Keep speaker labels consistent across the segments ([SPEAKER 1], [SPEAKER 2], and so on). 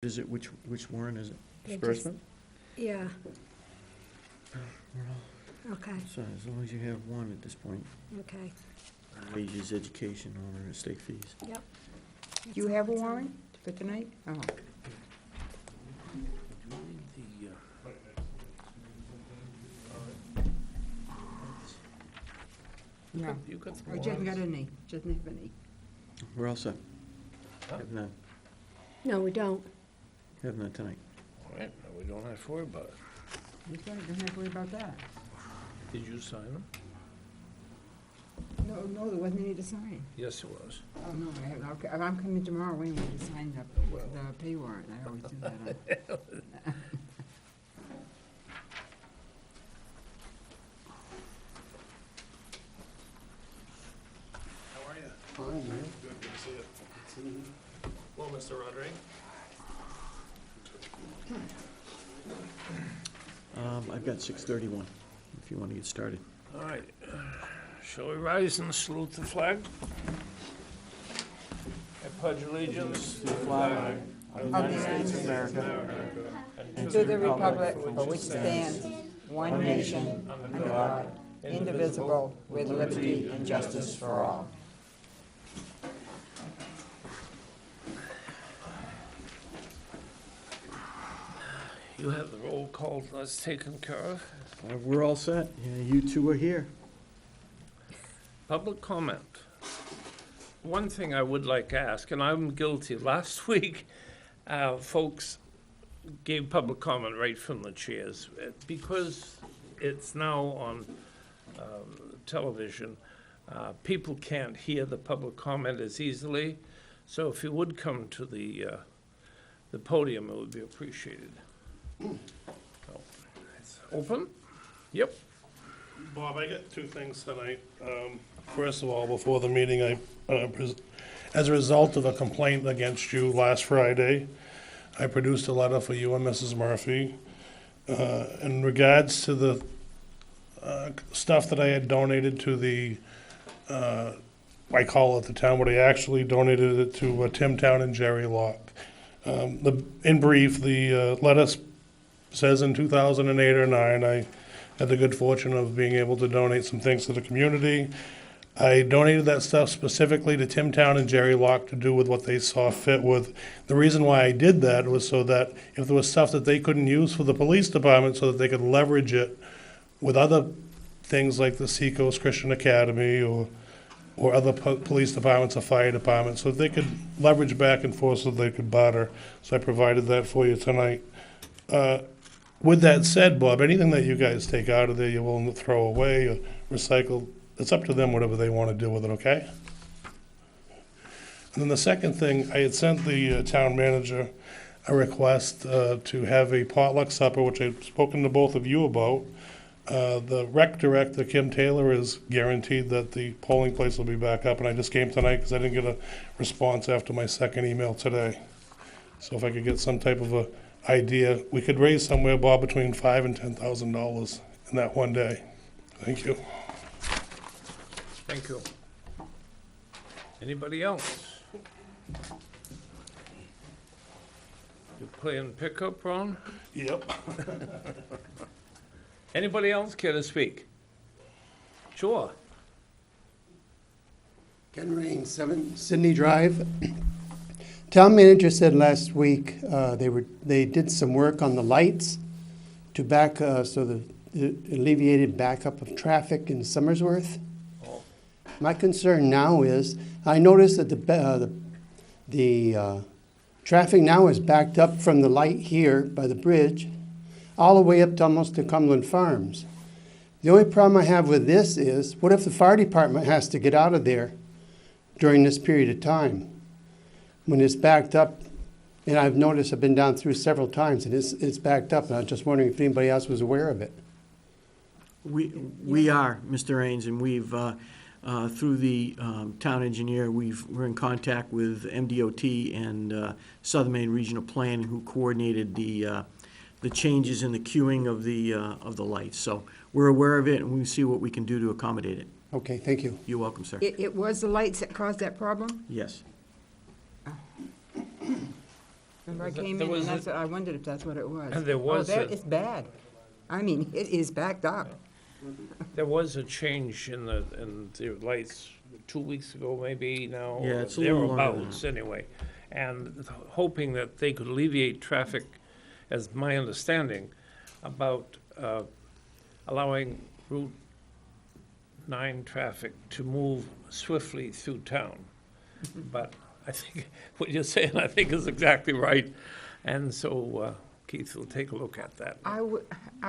[SPEAKER 1] Is it, which warrant is it?
[SPEAKER 2] They just-
[SPEAKER 1] Disbursement?
[SPEAKER 2] Yeah,
[SPEAKER 1] We're all
[SPEAKER 2] okay,
[SPEAKER 1] set, as long as you have one at this point.
[SPEAKER 2] okay,
[SPEAKER 1] Wages, education, or estate fees.
[SPEAKER 2] yep.
[SPEAKER 3] Do you have a warrant for tonight? Oh, yeah.
[SPEAKER 4] You got the
[SPEAKER 3] I just got
[SPEAKER 4] warrants?
[SPEAKER 3] any, just have any.
[SPEAKER 1] We're all set.
[SPEAKER 4] Huh?
[SPEAKER 1] Have none,
[SPEAKER 2] No, we don't.
[SPEAKER 1] have none tonight.
[SPEAKER 4] All right, now we don't have to worry about it.
[SPEAKER 3] That's right, don't have to worry about that.
[SPEAKER 4] Did you sign them?
[SPEAKER 3] No, there wasn't any to sign.
[SPEAKER 4] Yes, it was.
[SPEAKER 3] Oh, no, I have, okay, I'm coming tomorrow anyway to sign the pay warrant. I always do that.
[SPEAKER 5] How are you? Fine, man. Good to see you. Well, Mr. Roderick?
[SPEAKER 1] I've got 6:31, if you want to get started.
[SPEAKER 4] All right. Shall we rise and salute the flag? I pledge allegiance to the flag
[SPEAKER 3] Of the United States of America. And to the republic for which stands one nation, under God, indivisible, with liberty and justice for all.
[SPEAKER 4] You have the roll call that's taken care of.
[SPEAKER 1] We're all set. Yeah, you two are here.
[SPEAKER 4] Public comment. One thing I would like to ask, and I'm guilty, last week, folks gave public comment right from the chairs. Because it's now on television, people can't hear the public comment as easily. So if you would come to the podium, it would be appreciated. So, it's open? Yep.
[SPEAKER 5] Bob, I got two things tonight. First of all, before the meeting, as a result of a complaint against you last Friday, I produced a letter for you and Mrs. Murphy in regards to the stuff that I had donated to the, I call it the town, but I actually donated it to Tim Town and Jerry Lock. In brief, the letter says in 2008 or 9, I had the good fortune of being able to donate some things to the community. I donated that stuff specifically to Tim Town and Jerry Lock to do with what they saw fit with. The reason why I did that was so that if there was stuff that they couldn't use for the police department, so that they could leverage it with other things like the Seacoast Christian Academy or other police departments or fire departments, so that they could leverage back and forth so they could barter. So I provided that for you tonight. With that said, Bob, anything that you guys take out of there you're willing to throw away or recycle, it's up to them, whatever they want to do with it, okay? And then the second thing, I had sent the town manager a request to have a potluck supper, which I've spoken to both of you about. The rec director, Kim Taylor, is guaranteed that the polling place will be back up, and I just came tonight because I didn't get a response after my second email today. So if I could get some type of a idea, we could raise somewhere, Bob, between $5,000 and $10,000 in that one day. Thank you.
[SPEAKER 4] Thank you. Anybody else? You playing pickup, Ron?
[SPEAKER 5] Yep.
[SPEAKER 4] Anybody else care to speak? Sure.
[SPEAKER 6] Ken Rain, 7 Sydney Drive. Town manager said last week they did some work on the lights to back so the it alleviated backup of traffic in Somersworth.
[SPEAKER 4] Oh.
[SPEAKER 6] My concern now is I noticed that the traffic now is backed up from the light here by the bridge all the way up to almost to Cumberland Farms. The only problem I have with this is, what if the fire department has to get out of there during this period of time? When it's backed up, and I've noticed, I've been down through several times, and it's backed up, and I was just wondering if anybody else was aware of it.
[SPEAKER 1] We are, Mr. Raines, and we've, through the town engineer, we're in contact with MDOT and Southern Maine Regional Planning, who coordinated the changes in the queuing of the lights. So we're aware of it, and we see what we can do to accommodate it.
[SPEAKER 6] Okay, thank you.
[SPEAKER 1] You're welcome, sir.
[SPEAKER 3] It was the lights that caused that problem?
[SPEAKER 1] Yes.
[SPEAKER 3] Remember I came
[SPEAKER 4] There
[SPEAKER 3] in and
[SPEAKER 4] was
[SPEAKER 3] I wondered if that's what it was.
[SPEAKER 4] And there was a-
[SPEAKER 3] It's bad. I mean, it is backed up.
[SPEAKER 4] There was a change in the lights 2 weeks ago, maybe now.
[SPEAKER 1] Yeah, it's a little longer than
[SPEAKER 4] Thereabouts, anyway. And hoping that they could alleviate traffic, as my understanding, about allowing Route 9 traffic to move swiftly through town. But I think what you're saying, I think is exactly right. And so Keith will take a look at that.
[SPEAKER 3] I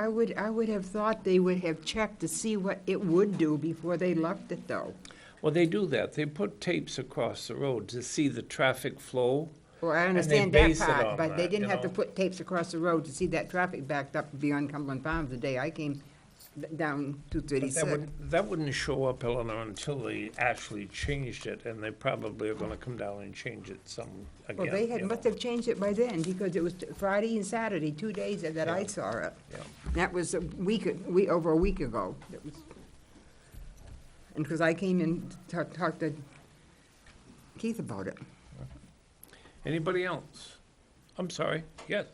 [SPEAKER 3] would have thought they would have checked to see what it would do before they left it, though.
[SPEAKER 4] Well, they do that. They put tapes across the road to see the traffic flow.
[SPEAKER 3] Well, I understand that
[SPEAKER 4] base it
[SPEAKER 3] part,
[SPEAKER 4] on
[SPEAKER 3] but they
[SPEAKER 4] that,
[SPEAKER 3] didn't
[SPEAKER 4] you
[SPEAKER 3] have to
[SPEAKER 4] know.
[SPEAKER 3] put tapes across the road to see that traffic backed up beyond Cumberland Farms the day I came down
[SPEAKER 4] But
[SPEAKER 3] 236.
[SPEAKER 4] that wouldn't show up, Eleanor, until they actually changed it, and they probably are gonna come down and change it some again.
[SPEAKER 3] Well, they
[SPEAKER 4] you
[SPEAKER 3] must
[SPEAKER 4] know.
[SPEAKER 3] have changed it by then, because it was Friday and Saturday, 2 days that I
[SPEAKER 4] Yeah.
[SPEAKER 3] saw it.
[SPEAKER 4] Yeah.
[SPEAKER 3] That was over a week ago. And because I came in to talk to Keith about it.
[SPEAKER 4] Anybody else? I'm sorry, yes.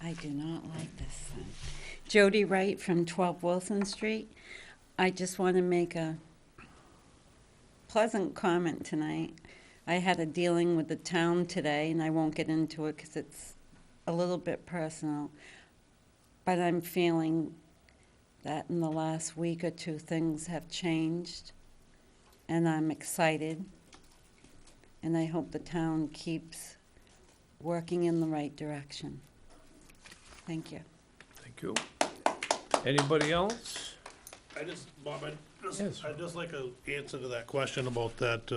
[SPEAKER 7] I do not like this one. Jody Wright from 12 Wilson Street. I just want to make a pleasant comment tonight. I had a dealing with the town today, and I won't get into it because it's a little bit personal. But I'm feeling that in the last week or two, things have changed, and I'm excited. And I hope the town keeps working in the right direction. Thank you.
[SPEAKER 4] Thank you. Anybody else?
[SPEAKER 5] Bob,
[SPEAKER 4] Yes.
[SPEAKER 5] I'd just like an answer to that question about that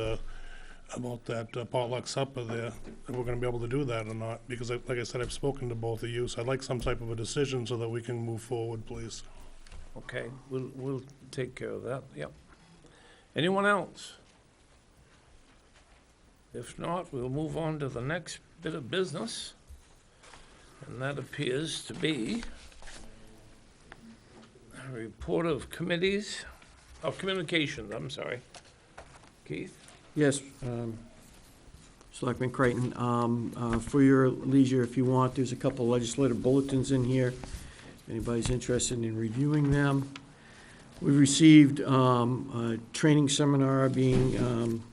[SPEAKER 5] potluck supper there, if we're gonna be able to do that or not, because like I said, I've spoken to both of you, so I'd like some type of a decision so that we can move forward, please.
[SPEAKER 4] Okay, we'll take care of that, yep. Anyone else? If not, we'll move on to the next bit of business. And that appears to be a report of committees, of communications, I'm sorry. Keith?
[SPEAKER 1] Yes, Selectman Creighton, for your leisure, if you want, there's a couple legislative bulletins in here. If anybody's interested in reviewing them. We received a training seminar being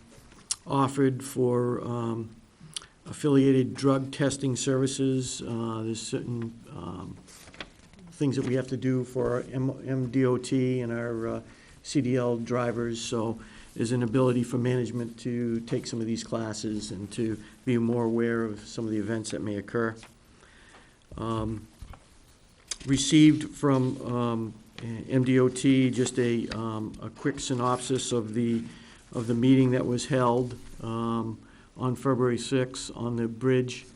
[SPEAKER 1] offered for affiliated drug testing services. There's certain things that we have to do for our MDOT and our CDL drivers, so there's an ability for management to take some of these classes and to be more aware of some of the events that may occur. Received from MDOT just a quick synopsis of the meeting that was held on February 6th on the bridge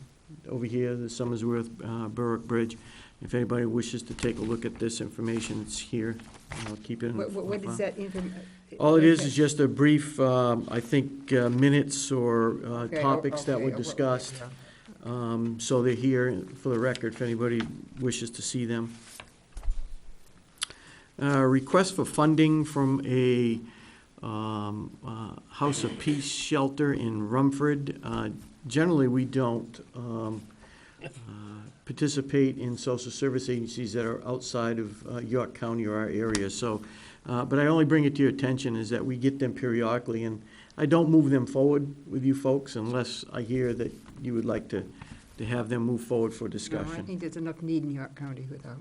[SPEAKER 1] over here, the Summersworth Berwick Bridge. If anybody wishes to take a look at this information, it's here. I'll keep it in the
[SPEAKER 3] What is that information?
[SPEAKER 1] All it is just a brief, I think, minutes or topics that were
[SPEAKER 3] okay.
[SPEAKER 1] discussed. So they're here for the record if anybody wishes to see them. Request for funding from a House of Peace shelter in Rumford. Generally, we don't participate in social service agencies that are outside of York County or our area. So, but I only bring it to your attention is that we get them periodically, and I don't move them forward with you folks unless I hear that you would like to have them move forward for
[SPEAKER 3] No, I
[SPEAKER 1] discussion.
[SPEAKER 3] think there's enough need in York County without.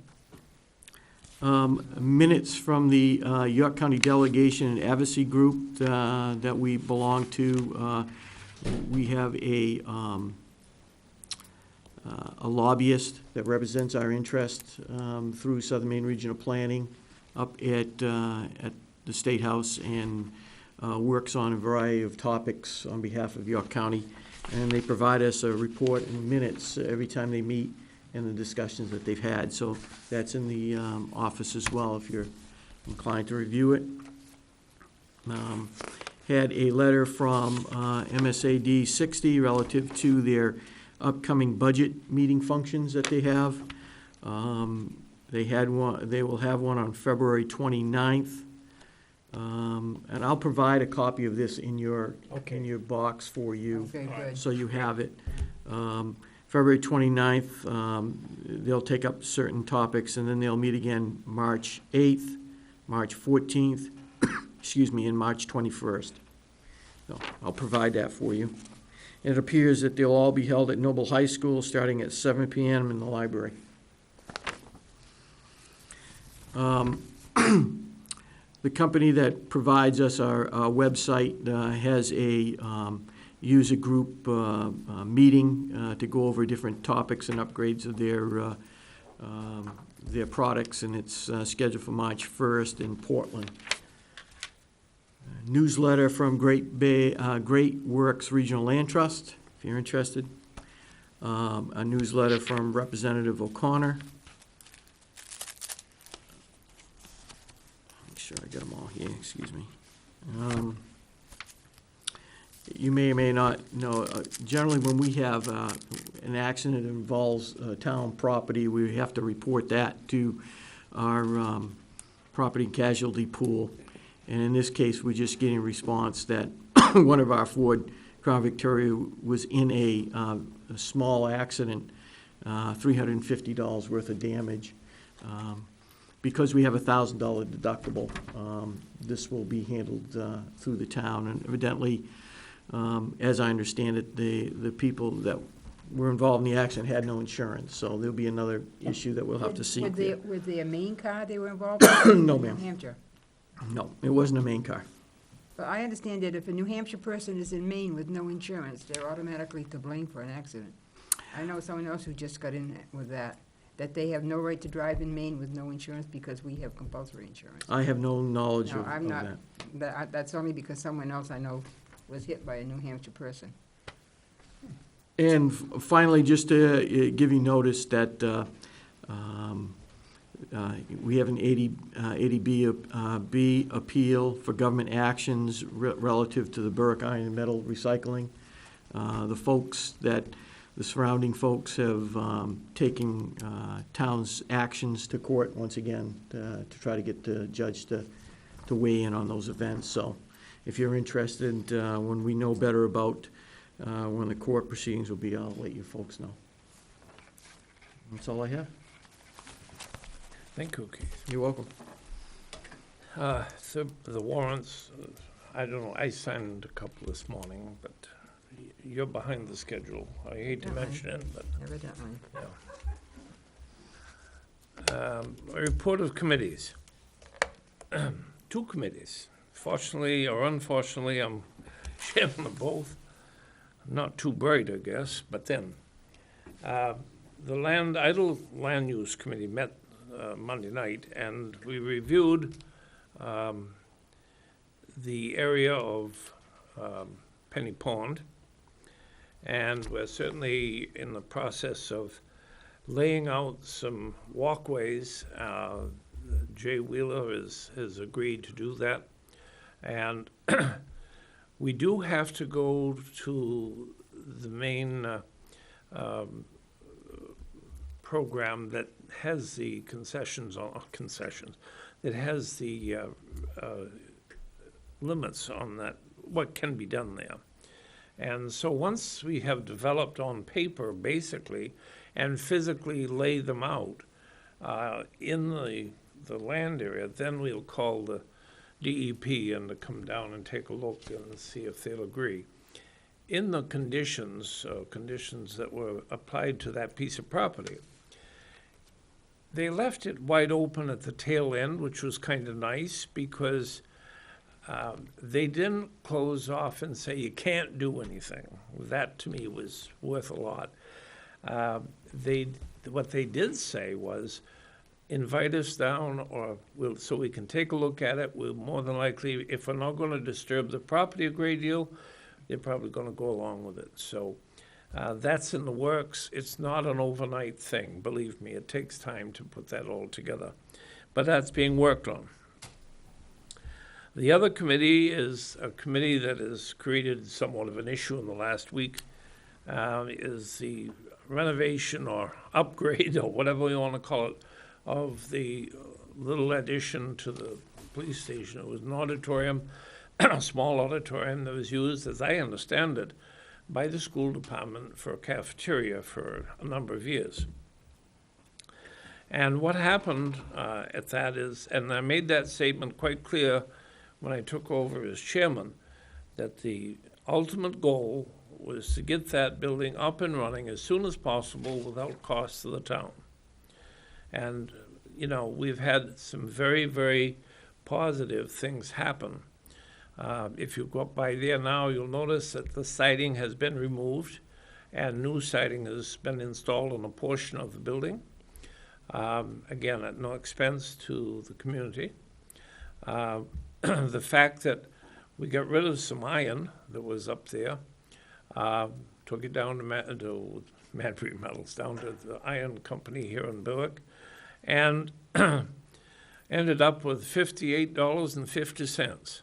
[SPEAKER 1] Minutes from the York County Delegation and Advocacy Group that we belong to. We have a lobbyist that represents our interests through Southern Maine Regional Planning up at the State House and works on a variety of topics on behalf of York County. And they provide us a report and minutes every time they meet and the discussions that they've had. So that's in the office as well if you're inclined to review it. Had a letter from MSAD 60 relative to their upcoming budget meeting functions that they have. They had one, they will have one on February 29th. And I'll provide a copy of this in your box for you.
[SPEAKER 3] Okay, good.
[SPEAKER 1] So you have it. February 29th, they'll take up certain topics, and then they'll meet again March 8th, March 14th, excuse me, and March 21st. So I'll provide that for you. It appears that they'll all be held at Noble High School, starting at 7 p.m. in the library. The company that provides us our website has a user group meeting to go over different topics and upgrades of their products, and it's scheduled for March 1st in Portland. Newsletter from Great Works Regional Land Trust, if you're interested. A newsletter from Representative O'Connor. Make sure I get them all here, excuse me. You may or may not know, generally when we have an accident that involves town property, we have to report that to our property casualty pool. And in this case, we're just getting a response that one of our Ford Crown Victoria was in a small accident, $350 worth of damage. Because we have a $1,000 deductible, this will be handled through the town. And evidently, as I understand it, the people that were involved in the accident had no insurance, so there'll be another issue that we'll have to see.
[SPEAKER 3] With the Maine car they were involved with?
[SPEAKER 1] No, ma'am.
[SPEAKER 3] New Hampshire.
[SPEAKER 1] No, it wasn't a main car.
[SPEAKER 3] But I understand that if a New Hampshire person is in Maine with no insurance, they're automatically to blame for an accident. I know someone else who just got in with that they have no right to drive in Maine with no insurance because we have compulsory insurance.
[SPEAKER 1] I have no knowledge
[SPEAKER 3] No,
[SPEAKER 1] of
[SPEAKER 3] I'm not.
[SPEAKER 1] that.
[SPEAKER 3] That's only because someone else I know was hit by a New Hampshire person.
[SPEAKER 1] And finally, just to give you notice that we have an 80B appeal for government actions relative to the Berwick Iron and Metal Recycling. The surrounding folks have taken town's actions to court once again to try to get the judge to weigh in on those events. So if you're interested, when we know better about when the court proceedings will be, I'll let you folks know. That's all I have.
[SPEAKER 4] Thank you, Keith.
[SPEAKER 1] You're welcome.
[SPEAKER 4] So the warrants, I don't know, I signed a couple this morning, but you're behind the schedule. I hate to mention it, but,
[SPEAKER 3] Evidently.
[SPEAKER 4] yeah. A report of committees. 2 committees. Fortunately or unfortunately, I'm chairman of both. Not too bright, I guess, but then. The Idle Land Use Committee met Monday night, and we reviewed the area of Penny Pond, and we're certainly in the process of laying out some walkways. Jay Wheeler has agreed to do that, and we do have to go to the main program that has the that has the limits on that, what can be done there. And so once we have developed on paper, basically, and physically lay them out in the land area, then we'll call the DEP and to come down and take a look and see if they'll agree. In the conditions that were applied to that piece of property, they left it wide open at the tail end, which was kind of nice because they didn't close off and say you can't do anything. That to me was worth a lot. What they did say was invite us down so we can take a look at it. We'll more than likely, if we're not going to disturb the property a great deal, they're probably going to go along with it. So that's in the works. It's not an overnight thing, believe me. It takes time to put that all together. But that's being worked on. The other committee is a committee that has created somewhat of an issue in the last week, is the renovation or upgrade, or whatever you want to call it, of the little addition to the police station. It was an auditorium, a small auditorium that was used, as I understand it, by the school department for a cafeteria for a number of years. And what happened at that is, and I made that statement quite clear when I took over as chairman, that the ultimate goal was to get that building up and running as soon as possible without cost to the town. And, you know, we've had some very, very positive things happen. If you go up by there now, you'll notice that the siding has been removed and new siding has been installed on a portion of the building. Again, at no expense to the community. The fact that we got rid of some iron that was up there, took it down to Madbury Metals, down to the iron company here in Berwick, and ended up with $58.50.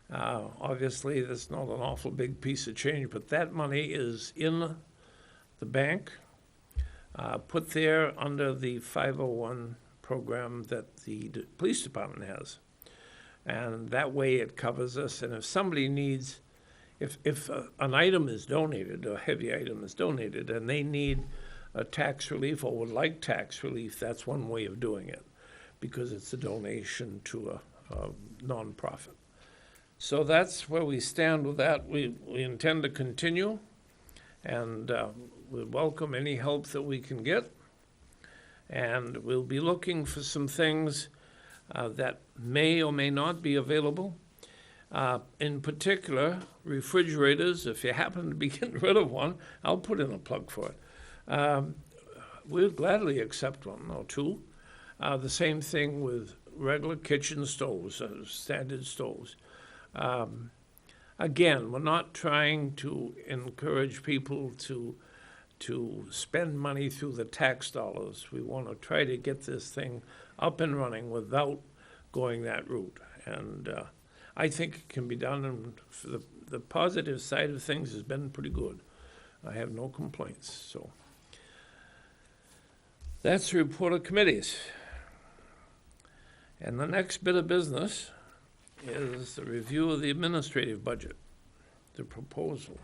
[SPEAKER 4] Obviously, that's not an awful big piece of change, but that money is in the bank, put there under the 501 program that the police department has. And that way it covers us. And if somebody needs, if an item is donated, a heavy item is donated, and they need a tax relief or would like tax relief, that's one way of doing it, because it's a donation to a nonprofit. So that's where we stand with that. We intend to continue, and we welcome any help that we can get. And we'll be looking for some things that may or may not be available. In particular, refrigerators. If you happen to be getting rid of one, I'll put in a plug for it. We'll gladly accept one or two. The same thing with regular kitchen stoves, standard stoves. Again, we're not trying to encourage people to spend money through the tax dollars. We want to try to get this thing up and running without going that route. And I think it can be done, and for the positive side of things has been pretty good. I have no complaints. So that's the report of committees. And the next bit of business is the review of the administrative budget, the proposal.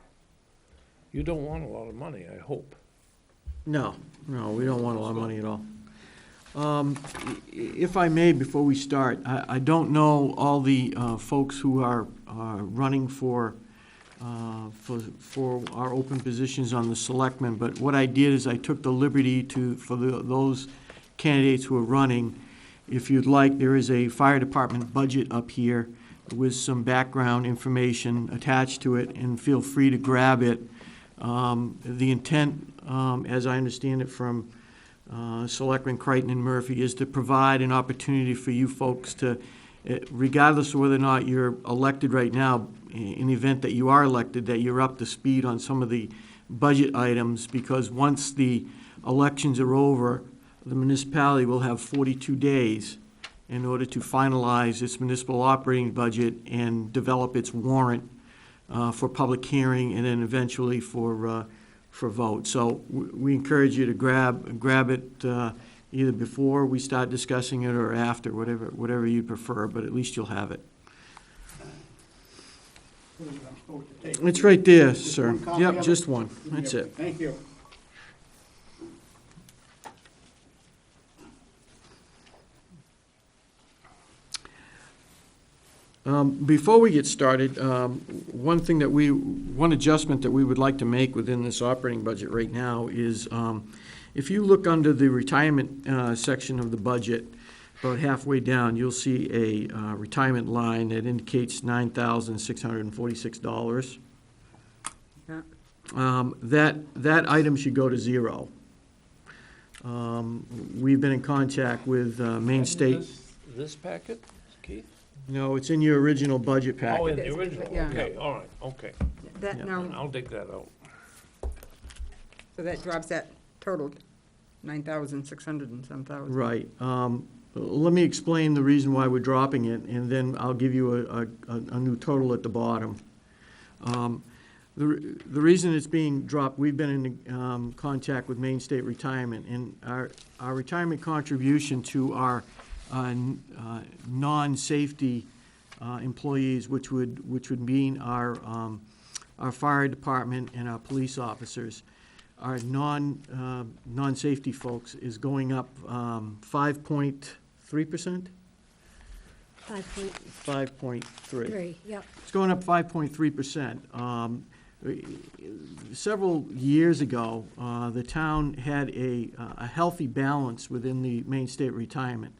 [SPEAKER 4] You don't want a lot of money, I hope.
[SPEAKER 1] No, we don't want a lot of money at all. If I may, before we start, I don't know all the folks who are running for our open positions on the Selectmen, but what I did is I took the liberty for those candidates who are running. If you'd like, there is a fire department budget up here with some background information attached to it, and feel free to grab it. The intent, as I understand it from Selectmen Crichton and Murphy, is to provide an opportunity for you folks to, regardless of whether or not you're elected right now, in the event that you are elected, that you're up to speed on some of the budget items, because once the elections are over, the municipality will have 42 days in order to finalize its municipal operating budget and develop its warrant for public hearing, and then eventually for vote. So we encourage you to grab it either before we start discussing it or after, whatever you prefer, but at least you'll have it. It's right there, sir. Yep, just one. That's it.
[SPEAKER 6] Thank you.
[SPEAKER 1] Before we get started, one adjustment that we would like to make within this operating budget right now is, if you look under the retirement section of the budget, about halfway down, you'll see a retirement line that indicates $9,646.
[SPEAKER 3] Yeah.
[SPEAKER 1] That item should go to zero. We've been in contact with Maine State.
[SPEAKER 4] This packet, Keith?
[SPEAKER 1] No, it's in your original budget
[SPEAKER 4] Oh,
[SPEAKER 1] packet.
[SPEAKER 4] in the original,
[SPEAKER 3] Yeah.
[SPEAKER 4] okay, all right, okay.
[SPEAKER 3] That,
[SPEAKER 1] Yeah.
[SPEAKER 3] now,
[SPEAKER 4] I'll dig that out.
[SPEAKER 3] so that drops that total, 9,600 and some thousand.
[SPEAKER 1] Right. Let me explain the reason why we're dropping it, and then I'll give you a new total at the bottom. The reason it's being dropped, we've been in contact with Maine State Retirement, and our retirement contribution to our non-safety employees, which would mean our fire department and our police officers, our non-safety folks, is going up 5.3%?
[SPEAKER 2] 5.3,
[SPEAKER 1] 5.3.
[SPEAKER 2] yep.
[SPEAKER 1] It's going up 5.3%. Several years ago, the town had a healthy balance within the Maine State Retirement.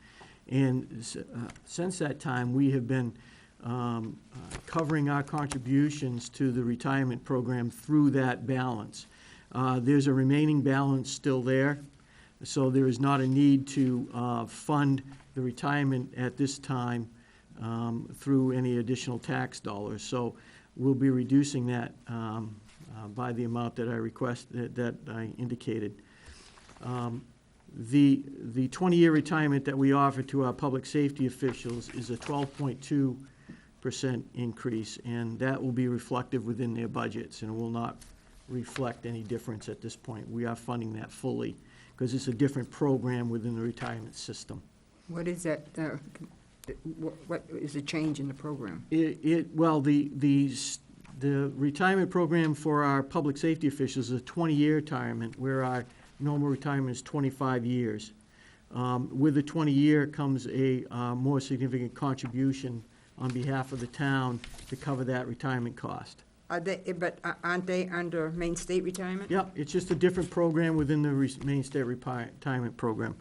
[SPEAKER 1] And since that time, we have been covering our contributions to the retirement program through that balance. There's a remaining balance still there, so there is not a need to fund the retirement at this time through any additional tax dollars. So we'll be reducing that by the amount that I that I indicated. The 20-year retirement that we offer to our public safety officials is a 12.2% increase, and that will be reflective within their budgets and will not reflect any difference at this point. We are funding that fully because it's a different program within the retirement system.
[SPEAKER 3] What is that, what is the change in the program?
[SPEAKER 1] Well, the retirement program for our public safety officials is a 20-year retirement, where our normal retirement is 25 years. With the 20-year comes a more significant contribution on behalf of the town to cover that retirement cost.
[SPEAKER 3] Aren't they under Maine State Retirement?
[SPEAKER 1] Yep, it's just a different program within the Maine State Retirement Program.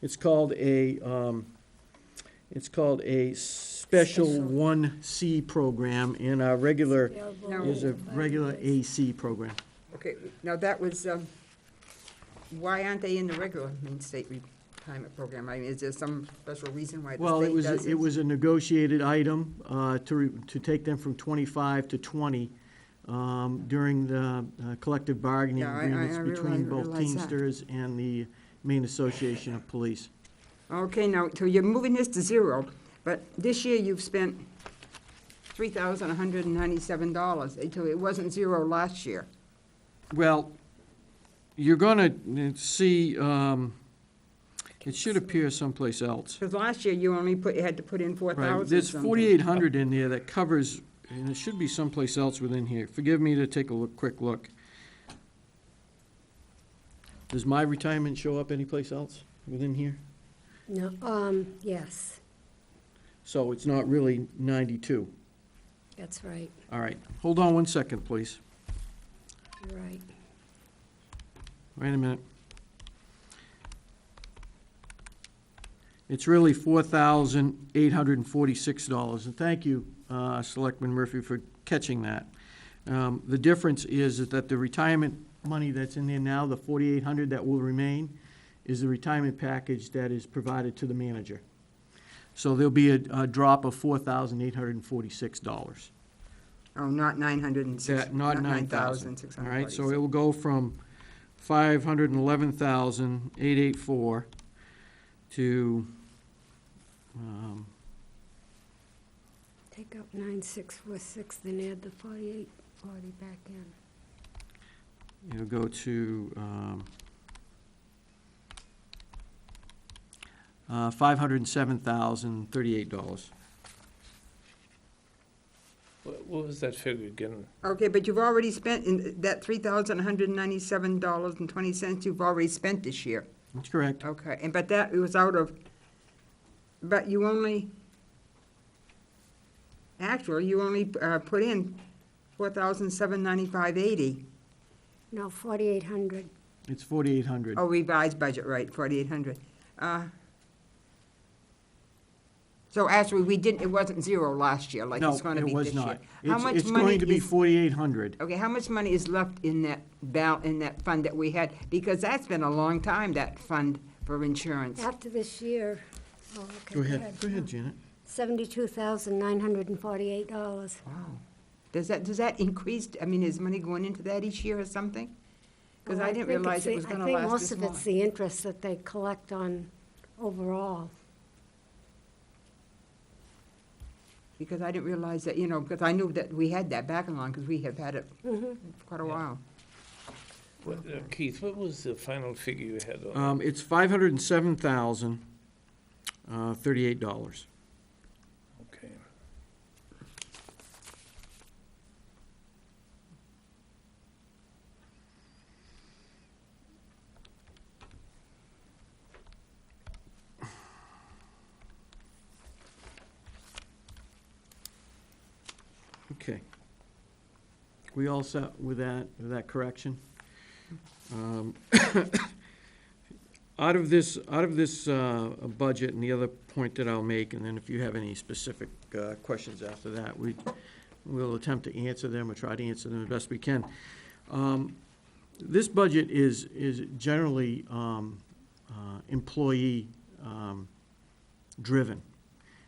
[SPEAKER 1] It's called a Special 1C program, and our regular is a regular AC program.
[SPEAKER 3] Okay, now that was, why aren't they in the regular Maine State Retirement Program? I mean, is there some special reason why the
[SPEAKER 1] Well,
[SPEAKER 3] state does
[SPEAKER 1] it was a negotiated item to take them from 25 to 20 during the collective bargaining
[SPEAKER 3] Yeah,
[SPEAKER 1] agreements
[SPEAKER 3] I
[SPEAKER 1] between both
[SPEAKER 3] realize that.
[SPEAKER 1] Teamsters and the Maine Association of Police.
[SPEAKER 3] Okay, now, so you're moving this to zero, but this year you've spent $3,197, until it wasn't zero last year.
[SPEAKER 1] Well, you're gonna see, it should appear someplace else.
[SPEAKER 3] Because last year you only had to put in 4,000
[SPEAKER 1] Right, there's
[SPEAKER 3] something.
[SPEAKER 1] 4,800 in there that covers, and it should be someplace else within here. Forgive me to take a quick look. Does my retirement show up anyplace else within here?
[SPEAKER 2] No, yes,
[SPEAKER 1] So it's not really 92.
[SPEAKER 2] that's right,
[SPEAKER 1] All right, hold on one second, please.
[SPEAKER 2] you're right.
[SPEAKER 1] Wait a minute. It's really $4,846, and thank you, Selectman Murphy, for catching that. The difference is that the retirement money that's in there now, the $4,800 that will remain, is the retirement package that is provided to the manager. So there'll be a drop of $4,846.
[SPEAKER 3] Oh, not 906.
[SPEAKER 1] Not 9,000.
[SPEAKER 3] 9,646.
[SPEAKER 1] All right, so it will go from 511,884 to,
[SPEAKER 2] Take out 9,646, then add the 4,840 back in.
[SPEAKER 1] it'll go to $507,038.
[SPEAKER 4] What was that figure again?
[SPEAKER 3] Okay, but you've already spent, in that $3,197.20, you've already spent this year.
[SPEAKER 1] That's correct.
[SPEAKER 3] Okay, and but that, it was out of, but you only, actually, you only put in $4,795.80.
[SPEAKER 2] No, 4,800.
[SPEAKER 1] It's 4,800.
[SPEAKER 3] Oh, revised budget, right, 4,800. So actually, we didn't, it wasn't zero last year, like it's gonna be this year.
[SPEAKER 1] No, it was not.
[SPEAKER 3] How much
[SPEAKER 1] It's
[SPEAKER 3] money
[SPEAKER 1] going to be
[SPEAKER 3] is-
[SPEAKER 1] 4,800.
[SPEAKER 3] Okay, how much money is left in that in that fund that we had? Because that's been a long time, that fund for insurance.
[SPEAKER 2] After this year, oh, okay.
[SPEAKER 1] Go ahead, Janet.
[SPEAKER 2] $72,948.
[SPEAKER 3] Wow. Does that increase, I mean, is money going into that each year or something? Because
[SPEAKER 2] Well,
[SPEAKER 3] I didn't
[SPEAKER 2] think
[SPEAKER 3] realize
[SPEAKER 2] it's
[SPEAKER 3] it was
[SPEAKER 2] the-
[SPEAKER 3] gonna
[SPEAKER 2] I
[SPEAKER 3] last
[SPEAKER 2] think most
[SPEAKER 3] this
[SPEAKER 2] of
[SPEAKER 3] long.
[SPEAKER 2] it's the interest that they collect on overall.
[SPEAKER 3] Because I didn't realize that, you know, because I knew that we had that back along, because we have had it
[SPEAKER 2] Mhm.
[SPEAKER 3] for quite a while.
[SPEAKER 4] Keith, what was the final figure you had on?
[SPEAKER 1] It's $507,038.
[SPEAKER 4] Okay.
[SPEAKER 1] Okay. We all set with that correction? Out of this budget, and the other point that I'll make, and then if you have any specific questions after that, we'll attempt to answer them or try to answer them the best we can. This budget is generally employee driven.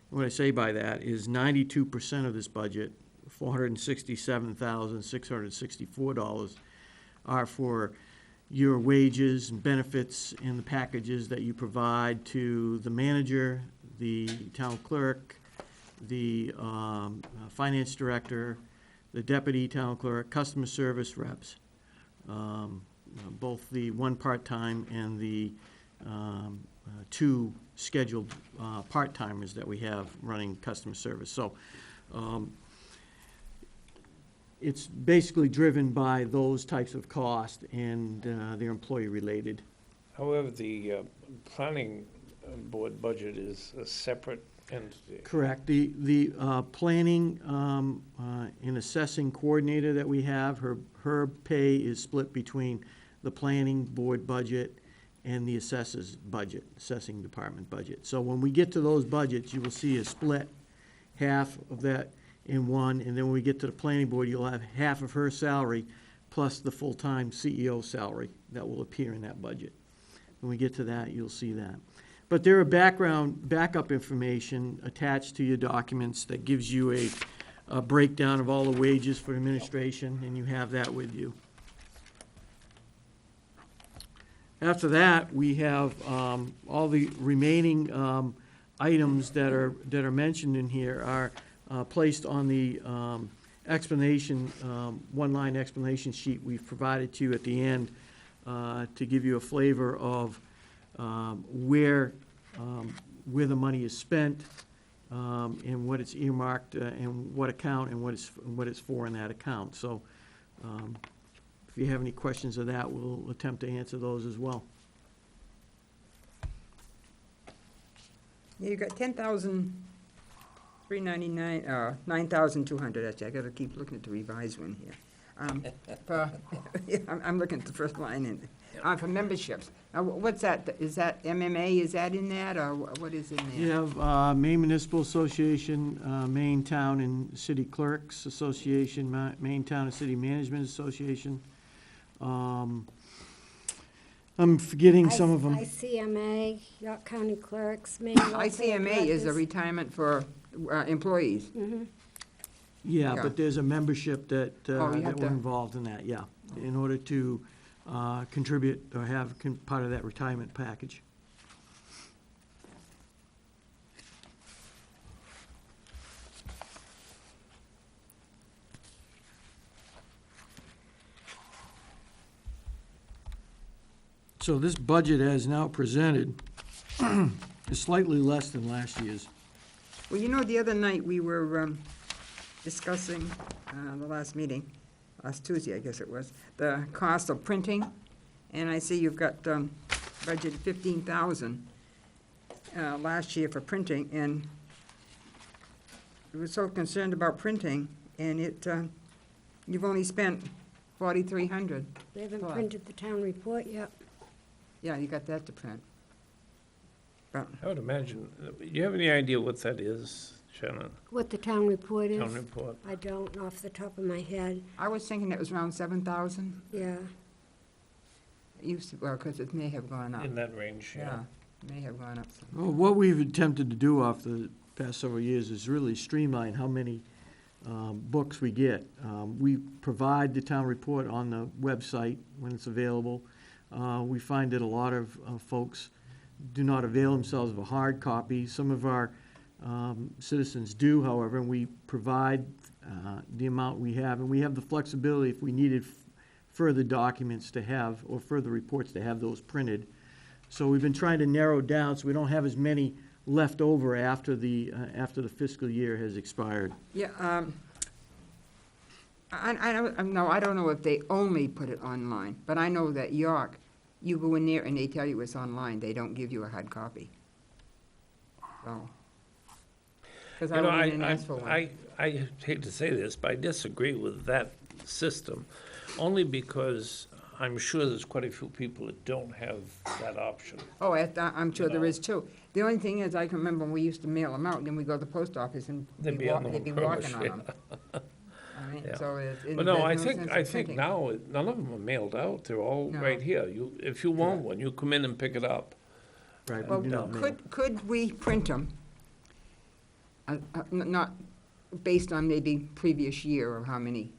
[SPEAKER 1] What I say by that is 92% of this budget, $467,664, are for your wages and benefits and the packages that you provide to the manager, the town clerk, the finance director, the deputy town clerk, customer service reps, both the one part-time and the two scheduled part-timers that we have running customer service. So it's basically driven by those types of costs, and they're employee-related.
[SPEAKER 4] However, the planning board budget is a separate entity.
[SPEAKER 1] Correct. The planning and assessing coordinator that we have, her pay is split between the planning board budget and the assessor's budget, assessing department budget. So when we get to those budgets, you will see a split, half of that in one, and then when we get to the planning board, you'll have half of her salary plus the full-time CEO salary that will appear in that budget. When we get to that, you'll see that. But there are backup information attached to your documents that gives you a breakdown of all the wages for administration, and you have that with you. After that, we have all the remaining items that are mentioned in here are placed on the explanation, one-line explanation sheet we've provided to you at the end to give you a flavor of where the money is spent and what it's earmarked and what account and what it's for in that account. So if you have any questions of that, we'll attempt to answer those as well.
[SPEAKER 3] Yeah, you got 10,399, 9,200, actually, I gotta keep looking at the revised one here. I'm looking at the first line in, for memberships. What's that, is that MMA, is that in that, or what is in
[SPEAKER 1] You
[SPEAKER 3] there?
[SPEAKER 1] have Maine Municipal Association, Maine Town and City Clerks Association, Maine Town and City Management Association. I'm forgetting some of them.
[SPEAKER 2] ICMA, York County Clerks, Maine Welfare
[SPEAKER 3] ICMA is a
[SPEAKER 2] Directors.
[SPEAKER 3] retirement for employees.
[SPEAKER 2] Mhm.
[SPEAKER 1] Yeah,
[SPEAKER 3] Okay.
[SPEAKER 1] but there's a membership that
[SPEAKER 3] Oh, you have
[SPEAKER 1] that we're
[SPEAKER 3] to-
[SPEAKER 1] involved in that, yeah, in order to contribute or have part of that retirement package. So this budget as now presented is slightly less than last year's.
[SPEAKER 3] Well, you know, the other night, we were discussing, the last meeting, last Tuesday, I guess it was, the cost of printing, and I see you've got budgeted 15,000 last year for printing, and we were so concerned about printing, and you've only spent 4,300.
[SPEAKER 2] We haven't
[SPEAKER 3] Well,
[SPEAKER 2] printed the town report yet.
[SPEAKER 3] Yeah, you got that to print. But
[SPEAKER 4] I would imagine, do you have any idea what that is, Shannon?
[SPEAKER 2] What the town report is,
[SPEAKER 4] Town report?
[SPEAKER 2] I don't off the top of my head.
[SPEAKER 3] I was thinking it was around 7,000.
[SPEAKER 2] Yeah,
[SPEAKER 3] It used to, well, because it may have gone up.
[SPEAKER 4] In that range,
[SPEAKER 3] Yeah,
[SPEAKER 4] yeah.
[SPEAKER 3] it may have gone up some.
[SPEAKER 1] Well, what we've attempted to do off the past several years is really streamline how many books we get. We provide the town report on the website when it's available. We find that a lot of folks do not avail themselves of a hard copy. Some of our citizens do, however, and we provide the amount we have, and we have the flexibility if we needed further documents to have, or further reports to have those printed. So we've been trying to narrow down so we don't have as many left over after the fiscal year has expired.
[SPEAKER 3] Yeah, I don't know if they only put it online, but I know that York, you go in there and they tell you it's online, they don't give you a hard copy. So, because I
[SPEAKER 4] You know,
[SPEAKER 3] went in and asked for one.
[SPEAKER 4] I hate to say this, but I disagree with that system, only because I'm sure there's quite a few people that don't have that option.
[SPEAKER 3] Oh, I'm sure
[SPEAKER 4] You
[SPEAKER 3] there
[SPEAKER 4] know.
[SPEAKER 3] is too. The only thing is, I can remember when we used to mail them out, and then we go to the post office and
[SPEAKER 4] They'd be on the
[SPEAKER 3] they'd be
[SPEAKER 4] rubbish,
[SPEAKER 3] walking on them. I mean,
[SPEAKER 4] Yeah.
[SPEAKER 3] so it.
[SPEAKER 4] But no,
[SPEAKER 3] there's
[SPEAKER 4] I
[SPEAKER 3] sense of
[SPEAKER 4] think
[SPEAKER 3] printing.
[SPEAKER 4] now, none of them are mailed out, they're all
[SPEAKER 3] No.
[SPEAKER 4] right here. If you want one, you come in and pick it up.
[SPEAKER 1] Right, we
[SPEAKER 3] Well,
[SPEAKER 1] do not mail.
[SPEAKER 3] could we print them? Not based on maybe previous year or how many,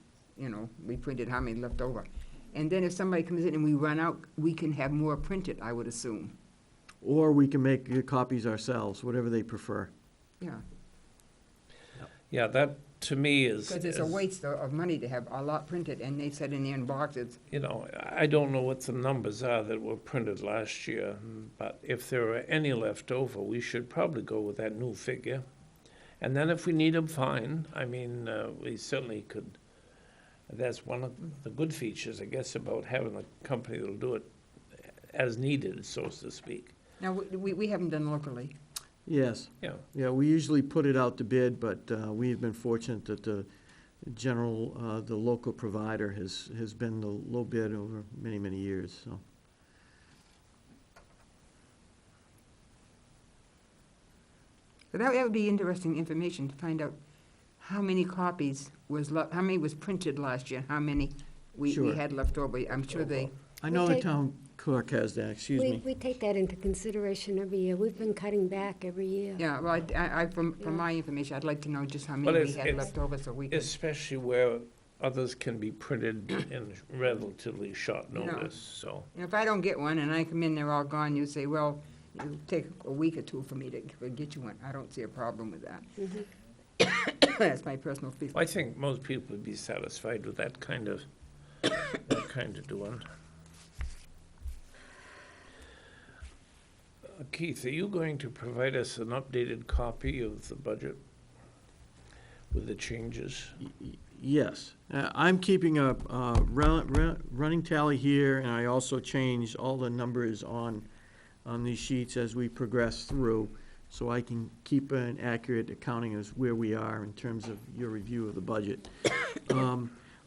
[SPEAKER 3] we printed, how many left over. And then if somebody comes in and we run out, we can have more printed, I would assume.
[SPEAKER 1] Or we can make copies ourselves, whatever they prefer.
[SPEAKER 3] Yeah,
[SPEAKER 4] Yeah, that, to me, is.
[SPEAKER 3] because it's a
[SPEAKER 4] is-
[SPEAKER 3] waste of money to have a lot printed, and they said in there in boxes.
[SPEAKER 4] You know, I don't know what the numbers are that were printed last year, but if there are any left over, we should probably go with that new figure. And then if we need them, fine. I mean, we certainly could, that's one of the good features, I guess, about having a company that'll do it as needed, so to speak.
[SPEAKER 3] Now, we haven't done locally.
[SPEAKER 1] Yes.
[SPEAKER 4] Yeah,
[SPEAKER 1] Yeah, we usually put it out to bid, but we've been fortunate that the local provider has been the low bid over many, many years, so.
[SPEAKER 3] But that would be interesting information to find out how many copies how many was printed last year, how many we
[SPEAKER 1] Sure.
[SPEAKER 3] had left over. I'm sure they,
[SPEAKER 1] I know the
[SPEAKER 2] take-
[SPEAKER 1] town clerk has that, excuse me.
[SPEAKER 2] We take that into consideration every year. We've been cutting back every year.
[SPEAKER 3] yeah, well, from
[SPEAKER 2] Yeah.
[SPEAKER 3] my information, I'd like to know just how
[SPEAKER 4] Well,
[SPEAKER 3] many we
[SPEAKER 4] it's-
[SPEAKER 3] had
[SPEAKER 4] it's-
[SPEAKER 3] left over so we could.
[SPEAKER 4] especially where others can be printed in relatively short
[SPEAKER 3] No.
[SPEAKER 4] notice, so.
[SPEAKER 3] If I don't get one and I come in, they're all gone, you say, well, it'll take a week or two for me to get you one. I don't see a problem with that.
[SPEAKER 2] Mhm.
[SPEAKER 3] That's my personal feeling.
[SPEAKER 4] I think most people would be satisfied with that kind of doing. Keith, are you going to provide us an updated copy of the budget with the changes?
[SPEAKER 1] Yes. I'm keeping a running tally here, and I also changed all the numbers on these sheets as we progress through, so I can keep an accurate accounting as where we are in terms of your review of the budget.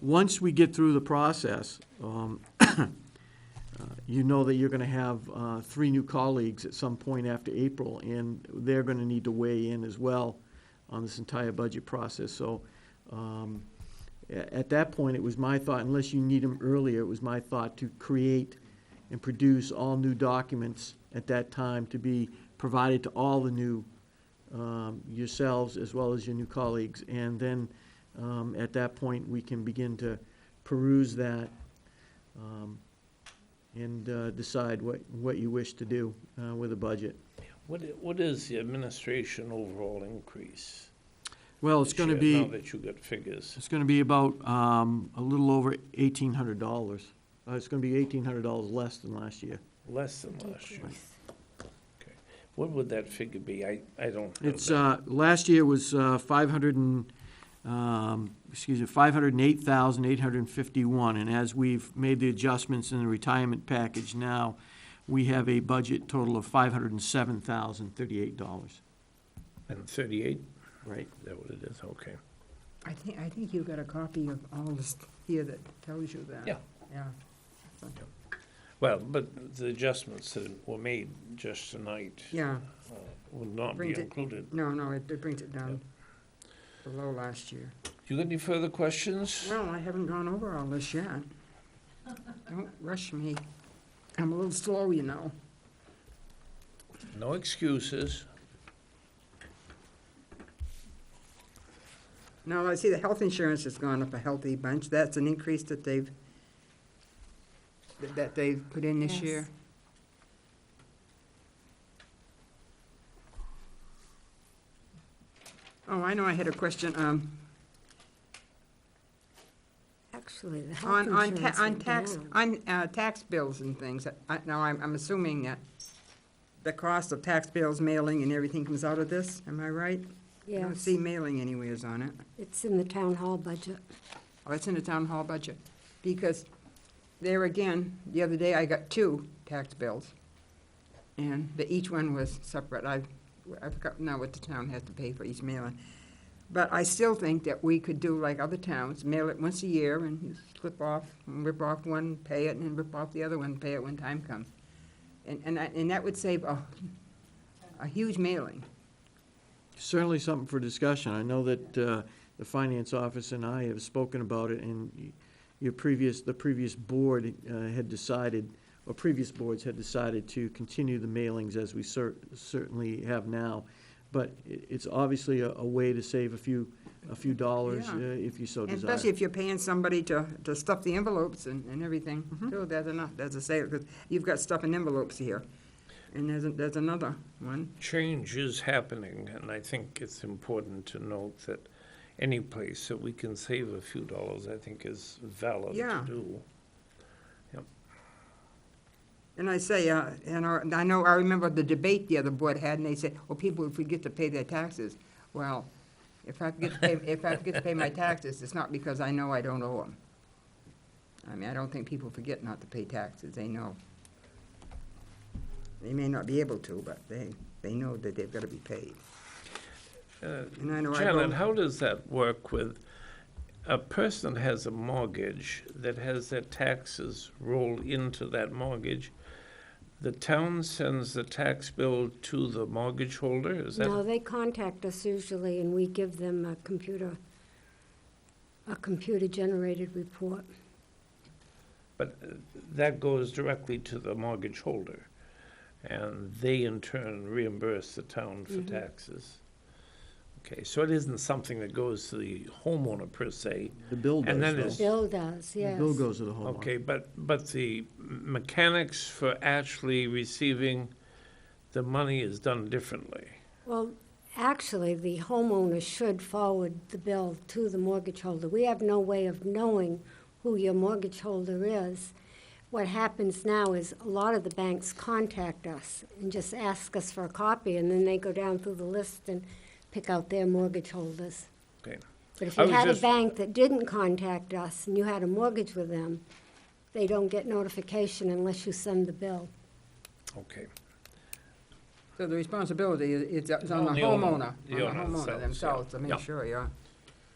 [SPEAKER 1] Once we get through the process, you know that you're gonna have 3 new colleagues at some point after April, and they're gonna need to weigh in as well on this entire budget process. So at that point, it was my thought, unless you need them earlier, it was my thought to create and produce all new documents at that time to be provided to all the new, yourselves as well as your new colleagues. And then at that point, we can begin to peruse that and decide what you wish to do with the budget.
[SPEAKER 4] What is the administration overall increase?
[SPEAKER 1] Well, it's
[SPEAKER 4] this
[SPEAKER 1] gonna
[SPEAKER 4] year,
[SPEAKER 1] be.
[SPEAKER 4] Now that you got figures.
[SPEAKER 1] It's gonna be about a little over $1,800. It's gonna be $1,800 less than last year.
[SPEAKER 4] Less than last year. Okay. What would that figure be? I don't know
[SPEAKER 1] It's,
[SPEAKER 4] that.
[SPEAKER 1] last year was 508,851, and as we've made the adjustments in the retirement package now, we have a budget total of $507,038,
[SPEAKER 4] And 38,
[SPEAKER 1] right?
[SPEAKER 4] is that what it is? Okay.
[SPEAKER 3] I think you got a copy of all this here that tells you that.
[SPEAKER 4] Yeah.
[SPEAKER 3] Yeah.
[SPEAKER 4] Well, but the adjustments that were made just tonight
[SPEAKER 3] Yeah,
[SPEAKER 4] would not be
[SPEAKER 3] Brings it-
[SPEAKER 4] included.
[SPEAKER 3] no, it brings it down below last year.
[SPEAKER 4] You got any further questions?
[SPEAKER 3] Well, I haven't gone over all this yet. Don't rush me. I'm a little slow, you know.
[SPEAKER 4] No excuses.
[SPEAKER 3] Now, I see the health insurance has gone up a healthy bunch. That's an increase that they've put in this
[SPEAKER 2] Yes.
[SPEAKER 3] year. Oh, I know, I had a question.
[SPEAKER 2] Actually, the health
[SPEAKER 3] On
[SPEAKER 2] insurance went
[SPEAKER 3] tax,
[SPEAKER 2] down.
[SPEAKER 3] on tax bills and things, now I'm assuming that the cost of tax bills, mailing and everything comes out of this, am I right? I don't
[SPEAKER 2] Yes,
[SPEAKER 3] see mailing anywheres on it.
[SPEAKER 2] it's in the town hall budget.
[SPEAKER 3] Oh, it's in the town hall budget. Because there again, the other day I got 2 tax bills. And each one was separate. I've forgotten now what the town has to pay for each mailing. But I still think that we could do like other towns, mail it once a year and you slip off, and rip off one, pay it, and then rip off the other one, pay it when time comes. And that would save a huge mailing.
[SPEAKER 1] Certainly something for discussion. I know that the finance office and I have spoken about it, and the previous board had decided, or previous boards had decided to continue the mailings as we certainly have now. But it's obviously a way to save a few dollars
[SPEAKER 3] Yeah.
[SPEAKER 1] if you so
[SPEAKER 3] And
[SPEAKER 1] desire.
[SPEAKER 3] especially if you're paying somebody to stuff the envelopes and everything, too, there's enough, there's a sale, because you've got stuff in envelopes here. And there's another one.
[SPEAKER 4] Change is happening, and I think it's important to note that any place that we can save a few dollars, I think is valid
[SPEAKER 3] Yeah.
[SPEAKER 4] to do. Yep.
[SPEAKER 3] And I say, and I remember the debate the other board had, and they said, well, people forget to pay their taxes. Well, if I forget to pay my taxes, it's not because I know I don't owe them. I mean, I don't think people forget not to pay taxes, they know. They may not be able to, but they know that they've got to be paid. And I know I
[SPEAKER 4] Janet,
[SPEAKER 3] vote-
[SPEAKER 4] how does that work with a person has a mortgage that has their taxes rolled into that mortgage? The town sends the tax bill to the mortgage holder, is that?
[SPEAKER 2] No, they contact us usually, and we give them a computer-generated report.
[SPEAKER 4] But that goes directly to the mortgage holder, and they in turn reimburse the town for taxes. Okay, so it isn't something that goes to the homeowner per se.
[SPEAKER 1] The bill does,
[SPEAKER 4] And then
[SPEAKER 1] though.
[SPEAKER 4] it's-
[SPEAKER 2] Bill does,
[SPEAKER 1] The
[SPEAKER 2] yes.
[SPEAKER 1] bill goes to the homeowner.
[SPEAKER 4] Okay, but the mechanics for actually receiving the money is done differently.
[SPEAKER 2] Well, actually, the homeowner should forward the bill to the mortgage holder. We have no way of knowing who your mortgage holder is. What happens now is a lot of the banks contact us and just ask us for a copy, and then they go down through the list and pick out their mortgage holders.
[SPEAKER 4] Okay,
[SPEAKER 2] But if
[SPEAKER 4] I
[SPEAKER 2] you
[SPEAKER 4] was
[SPEAKER 2] had a
[SPEAKER 4] just-
[SPEAKER 2] bank that didn't contact us and you had a mortgage with them, they don't get notification unless you send the bill.
[SPEAKER 4] okay.
[SPEAKER 3] So the responsibility is on the
[SPEAKER 4] On the
[SPEAKER 3] homeowner,
[SPEAKER 4] owner, the
[SPEAKER 3] on the
[SPEAKER 4] owner
[SPEAKER 3] homeowner
[SPEAKER 4] themselves,
[SPEAKER 3] themselves to
[SPEAKER 4] yeah.
[SPEAKER 3] make sure, yeah.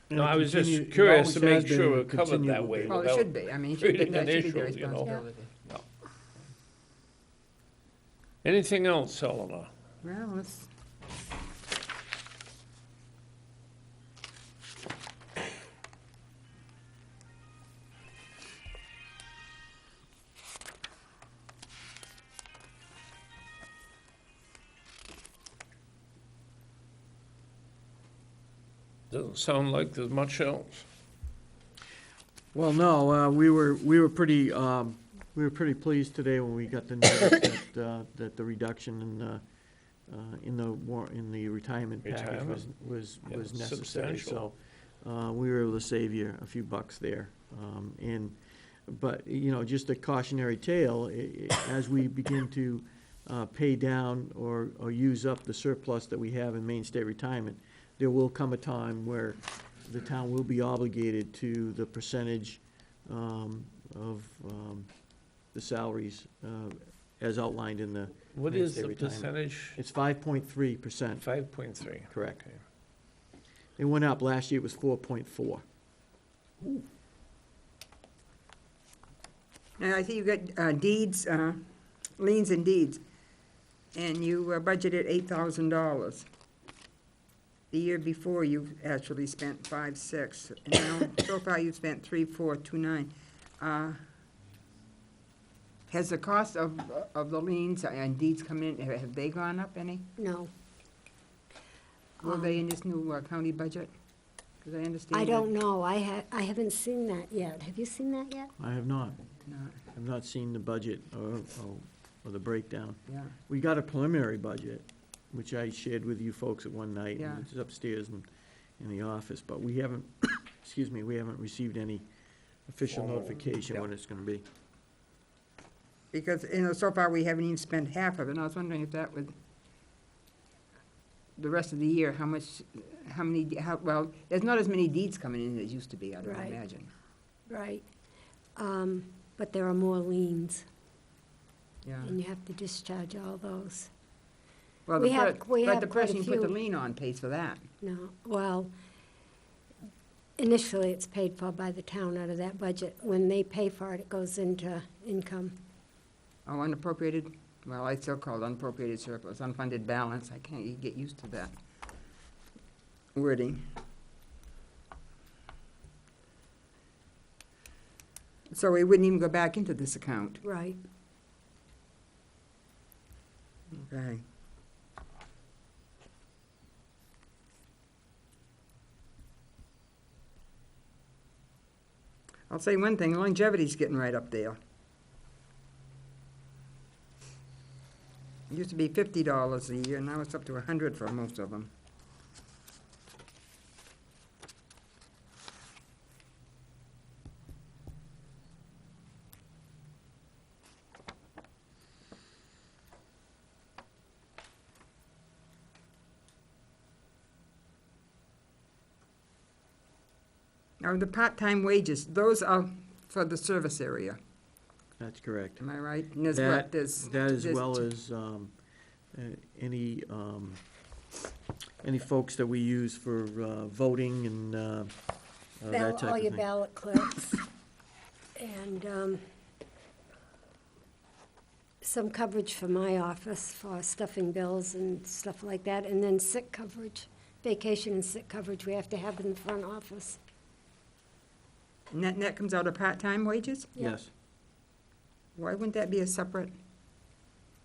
[SPEAKER 1] And
[SPEAKER 4] No,
[SPEAKER 1] it
[SPEAKER 4] I was just
[SPEAKER 1] continue- it
[SPEAKER 4] curious to
[SPEAKER 1] always has
[SPEAKER 4] make sure
[SPEAKER 1] been
[SPEAKER 4] we're
[SPEAKER 1] and
[SPEAKER 4] covered
[SPEAKER 1] continue
[SPEAKER 4] that
[SPEAKER 1] will
[SPEAKER 4] way.
[SPEAKER 1] be.
[SPEAKER 3] Well, it
[SPEAKER 4] without
[SPEAKER 3] should be, I mean, it should be,
[SPEAKER 4] creating
[SPEAKER 3] that
[SPEAKER 4] an
[SPEAKER 3] should be their
[SPEAKER 4] issue, you know.
[SPEAKER 3] responsibility.
[SPEAKER 4] Anything else, Eleanor?
[SPEAKER 3] Well, let's,
[SPEAKER 4] Doesn't sound like there's much else.
[SPEAKER 1] Well, no, we were pretty pleased today when we got the notice that the reduction in the retirement package
[SPEAKER 4] Retirement.
[SPEAKER 1] was
[SPEAKER 4] Yeah,
[SPEAKER 1] necessary.
[SPEAKER 4] substantial.
[SPEAKER 1] So, we were able to save you a few bucks there. But, just a cautionary tale, as we begin to pay down or use up the surplus that we have in Maine State Retirement, there will come a time where the town will be obligated to the percentage of the salaries as outlined in the
[SPEAKER 4] What
[SPEAKER 1] Maine
[SPEAKER 4] is
[SPEAKER 1] State
[SPEAKER 4] the
[SPEAKER 1] Retirement.
[SPEAKER 4] percentage?
[SPEAKER 1] It's 5.3%,
[SPEAKER 4] 5.3.
[SPEAKER 1] correct.
[SPEAKER 4] Okay.
[SPEAKER 1] It went up, last year it was 4.4.
[SPEAKER 3] now I see you got deeds, liens and deeds, and you budgeted $8,000. The year before, you actually spent 5.6, and now, so far you've spent 3.429. Has the cost of the liens and deeds come in, have they gone up any?
[SPEAKER 2] No.
[SPEAKER 3] Will they in this new county budget? Because I understand.
[SPEAKER 2] I
[SPEAKER 3] that-
[SPEAKER 2] don't know. I haven't seen that yet. Have you seen that yet?
[SPEAKER 1] I have not.
[SPEAKER 3] No,
[SPEAKER 1] I've not seen the budget or the breakdown.
[SPEAKER 3] yeah,
[SPEAKER 1] We got a preliminary budget, which I shared with you folks at one night.
[SPEAKER 3] Yeah.
[SPEAKER 1] And it's upstairs, and in the office, but we haven't, excuse me, we haven't received any official notification when it's gonna be.
[SPEAKER 3] Because, so far we haven't even spent half of it, and I was wondering if that would, the rest of the year, well, there's not as many deeds coming in as used to be, I don't
[SPEAKER 2] Right.
[SPEAKER 3] imagine.
[SPEAKER 2] Right. But there are more liens,
[SPEAKER 3] Yeah.
[SPEAKER 2] and you have to discharge all those.
[SPEAKER 3] Well,
[SPEAKER 2] we
[SPEAKER 3] the
[SPEAKER 2] have-
[SPEAKER 3] per-
[SPEAKER 2] we
[SPEAKER 3] but
[SPEAKER 2] have
[SPEAKER 3] the
[SPEAKER 2] quite a
[SPEAKER 3] person you put the
[SPEAKER 2] few.
[SPEAKER 3] lien on pays for that.
[SPEAKER 2] No, well, initially, it's paid for by the town out of that budget. When they pay for it, it goes into income.
[SPEAKER 3] Oh, unappropriated, well, I still call it unappropriated surplus, unfunded balance, I can't get used to that wording. So it wouldn't even go back into this account,
[SPEAKER 2] Right.
[SPEAKER 3] okay. I'll say one thing, longevity's getting right up there. It used to be $50 a year, now it's up to $100 for most of them. Now, the part-time wages, those are for the service area,
[SPEAKER 1] That's correct.
[SPEAKER 3] am I right? And there's
[SPEAKER 1] That,
[SPEAKER 3] what, there's.
[SPEAKER 1] that as
[SPEAKER 3] there's
[SPEAKER 1] well
[SPEAKER 3] t-
[SPEAKER 1] as, any folks that we use for, voting and, that type
[SPEAKER 2] All
[SPEAKER 1] of
[SPEAKER 2] your
[SPEAKER 1] thing.
[SPEAKER 2] ballot clerks. And some coverage for my office for stuffing bills and stuff like that. And then sick coverage, vacation and sick coverage we have to have in the front office.
[SPEAKER 3] And that comes out of part-time wages?
[SPEAKER 2] Yeah.
[SPEAKER 1] Yes,
[SPEAKER 3] Why wouldn't that be a separate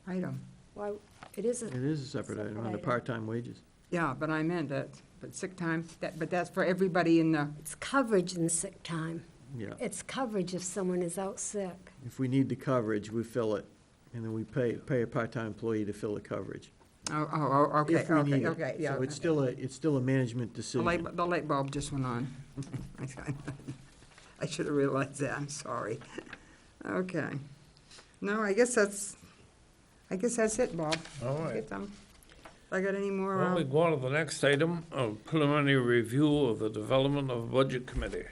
[SPEAKER 3] item?
[SPEAKER 2] Why, it is
[SPEAKER 1] it is a separate item on the
[SPEAKER 2] item.
[SPEAKER 1] part-time wages.
[SPEAKER 3] Yeah, but I meant that, but sick time, but that's for everybody in the,
[SPEAKER 2] It's coverage in sick time.
[SPEAKER 1] Yeah.
[SPEAKER 2] It's coverage if someone is out sick.
[SPEAKER 1] If we need the coverage, we fill it, and then we pay a part-time employee to fill the coverage.
[SPEAKER 3] okay,
[SPEAKER 1] If we need
[SPEAKER 3] okay,
[SPEAKER 1] it.
[SPEAKER 3] yeah.
[SPEAKER 1] So it's still a management
[SPEAKER 3] The
[SPEAKER 1] decision.
[SPEAKER 3] light bulb just went on. I should have realized that, I'm sorry. Okay. No, I guess that's it, Bob.
[SPEAKER 4] All right.
[SPEAKER 3] I got any more?
[SPEAKER 4] Well, we go on to the next item, a preliminary review of the development of Budget Committee.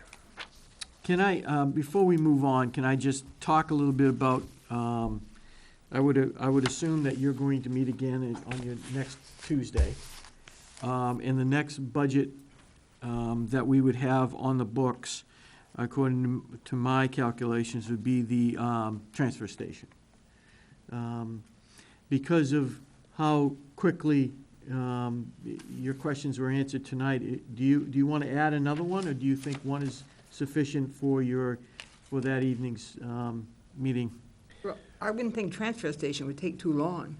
[SPEAKER 1] Can I, before we move on, can I just talk a little bit about, I would assume that you're going to meet again on your next Tuesday. And the next budget that we would have on the books, according to my calculations, would be the transfer station. Because of how quickly your questions were answered tonight, do you want to add another one, or do you think one is sufficient for that evening's meeting?
[SPEAKER 3] Well, I wouldn't think transfer station would take too long.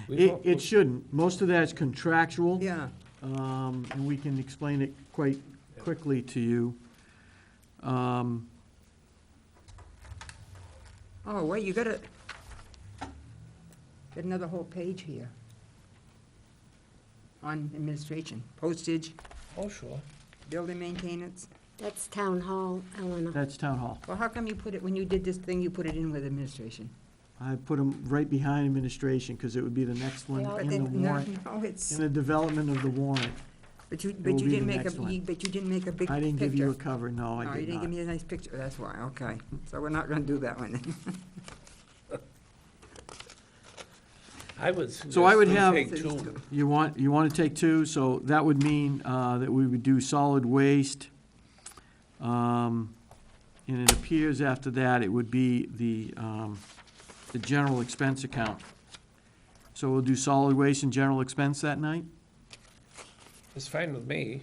[SPEAKER 1] It shouldn't. Most of that is contractual.
[SPEAKER 3] Yeah.
[SPEAKER 1] And we can explain it quite quickly to you.
[SPEAKER 3] Oh, wait, you got another whole page here on administration, postage,
[SPEAKER 4] Oh, sure.
[SPEAKER 3] building maintenance.
[SPEAKER 2] That's town hall, Eleanor.
[SPEAKER 1] That's town hall.
[SPEAKER 3] Well, how come you put it, when you did this thing, you put it in with administration?
[SPEAKER 1] I put them right behind administration, because it would be the next one
[SPEAKER 2] Yeah.
[SPEAKER 1] in the
[SPEAKER 3] No,
[SPEAKER 1] warrant,
[SPEAKER 3] no, it's,
[SPEAKER 1] in the development of the warrant.
[SPEAKER 3] but you
[SPEAKER 1] will be the
[SPEAKER 3] didn't make
[SPEAKER 1] next one.
[SPEAKER 3] but you didn't make a big picture.
[SPEAKER 1] I didn't give you a cover, no, I
[SPEAKER 3] No, you
[SPEAKER 1] did
[SPEAKER 3] didn't give
[SPEAKER 1] not.
[SPEAKER 3] me a nice picture, that's why, okay. So we're not gonna do that one then.
[SPEAKER 4] I would
[SPEAKER 1] So I would
[SPEAKER 4] suggest we
[SPEAKER 1] have-
[SPEAKER 4] take two.
[SPEAKER 1] You want to take two, so that would mean that we would do solid waste. And it appears after that, it would be the general expense account. So we'll do solid waste and general expense that night?
[SPEAKER 4] It's fine with me.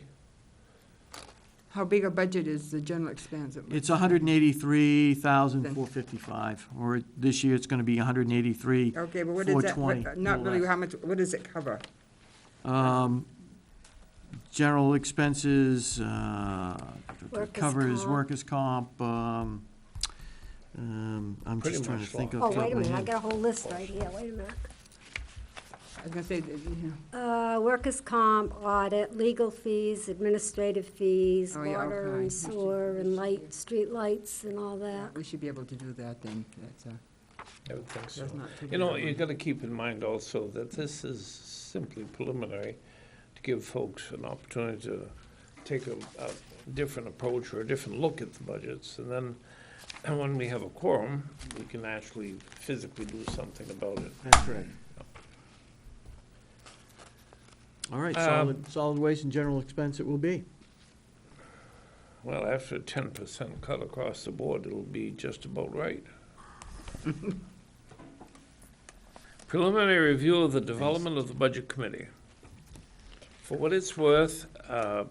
[SPEAKER 3] How big a budget is the general expense?
[SPEAKER 1] It's 183,455, or this year it's gonna be 183.
[SPEAKER 3] Okay, but what is that,
[SPEAKER 1] 420,
[SPEAKER 3] not
[SPEAKER 1] no
[SPEAKER 3] really,
[SPEAKER 1] less.
[SPEAKER 3] how much, what does it cover?
[SPEAKER 1] General expenses,
[SPEAKER 2] Workers'
[SPEAKER 1] covers
[SPEAKER 2] comp.
[SPEAKER 1] workers' comp, I'm
[SPEAKER 4] Pretty
[SPEAKER 1] just trying to
[SPEAKER 4] much
[SPEAKER 1] think
[SPEAKER 4] all.
[SPEAKER 1] off
[SPEAKER 2] Oh,
[SPEAKER 1] the top
[SPEAKER 2] wait a
[SPEAKER 1] of my
[SPEAKER 2] minute, I
[SPEAKER 1] head.
[SPEAKER 2] got a whole list right here, wait a minute.
[SPEAKER 3] I was gonna say, that, you know,
[SPEAKER 2] Workers' comp, audit, legal fees, administrative fees,
[SPEAKER 3] Oh, yeah,
[SPEAKER 2] water
[SPEAKER 3] okay.
[SPEAKER 2] and sewer and light, street lights and all that.
[SPEAKER 3] we should be able to do that then. That's,
[SPEAKER 4] I would think so.
[SPEAKER 3] that's not too
[SPEAKER 4] You know,
[SPEAKER 3] bad.
[SPEAKER 4] you gotta keep in mind also that this is simply preliminary to give folks an opportunity to take a different approach or a different look at the budgets. And then, and when we have a quorum, we can actually physically do something about it.
[SPEAKER 1] That's correct. All right, solid waste and general expense it will be.
[SPEAKER 4] Well, after a 10% cut across the board, it'll be just about right. Preliminary review of the development of the Budget Committee. For what it's worth, I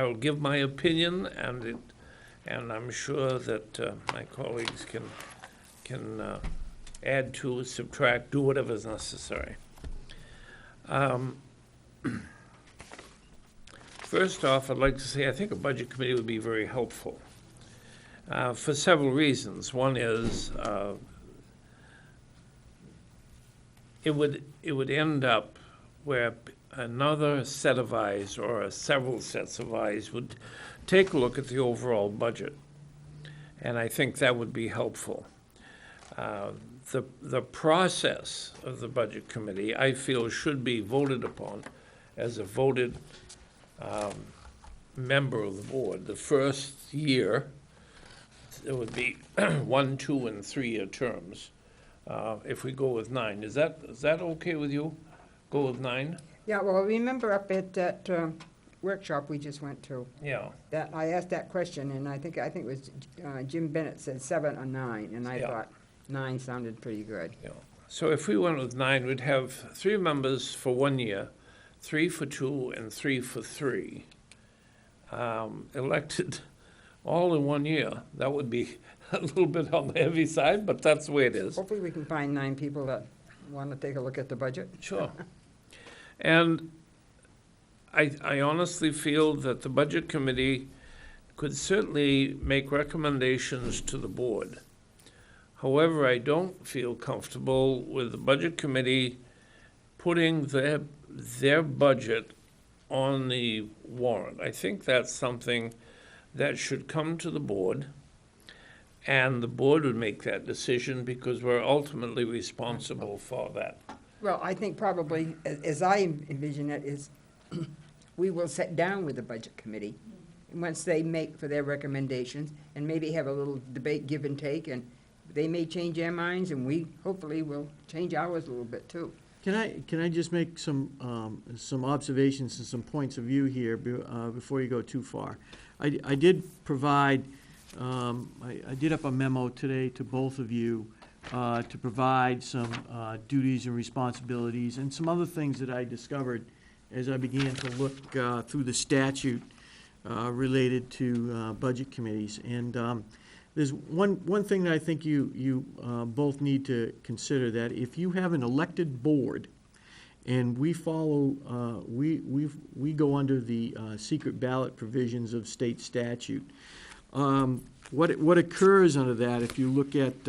[SPEAKER 4] will give my opinion, and I'm sure that my colleagues can add to, subtract, do whatever is necessary. First off, I'd like to say I think a budget committee would be very helpful for several reasons. One is it would end up where another set of eyes or several sets of eyes would take a look at the overall budget, and I think that would be helpful. The process of the Budget Committee, I feel, should be voted upon as a voted member of the board. The first year, it would be 1, 2, and 3-year terms. If we go with 9, is that okay with you? Go with 9?
[SPEAKER 3] Yeah, well, remember up at that workshop we just went to,
[SPEAKER 4] Yeah.
[SPEAKER 3] that I asked that question, and I think it was Jim Bennett said 7 or 9, and I
[SPEAKER 4] Yeah.
[SPEAKER 3] thought 9 sounded pretty good.
[SPEAKER 4] Yeah. So if we went with 9, we'd have 3 members for 1 year, 3 for 2, and 3 for 3. Elected all in 1 year. That would be a little bit on the heavy side, but that's the way it is.
[SPEAKER 3] Hopefully we can find 9 people that want to take a look at the budget.
[SPEAKER 4] Sure. And I honestly feel that the Budget Committee could certainly make recommendations to the board. However, I don't feel comfortable with the Budget Committee putting their budget on the warrant. I think that's something that should come to the board, and the board would make that decision because we're ultimately responsible for that.
[SPEAKER 3] Well, I think probably, as I envision it, is we will sit down with the budget committee, once they make for their recommendations, and maybe have a little debate, give and take, and they may change their minds, and we hopefully will change ours a little bit too.
[SPEAKER 1] Can I just make some observations and some points of view here before you go too far? I did provide, I did up a memo today to both of you to provide some duties and responsibilities and some other things that I discovered as I began to look through the statute related to budget committees. And there's one thing that I think you both need to consider, that if you have an elected board and we follow, we go under the secret ballot provisions of state statute. What occurs under that, if you look at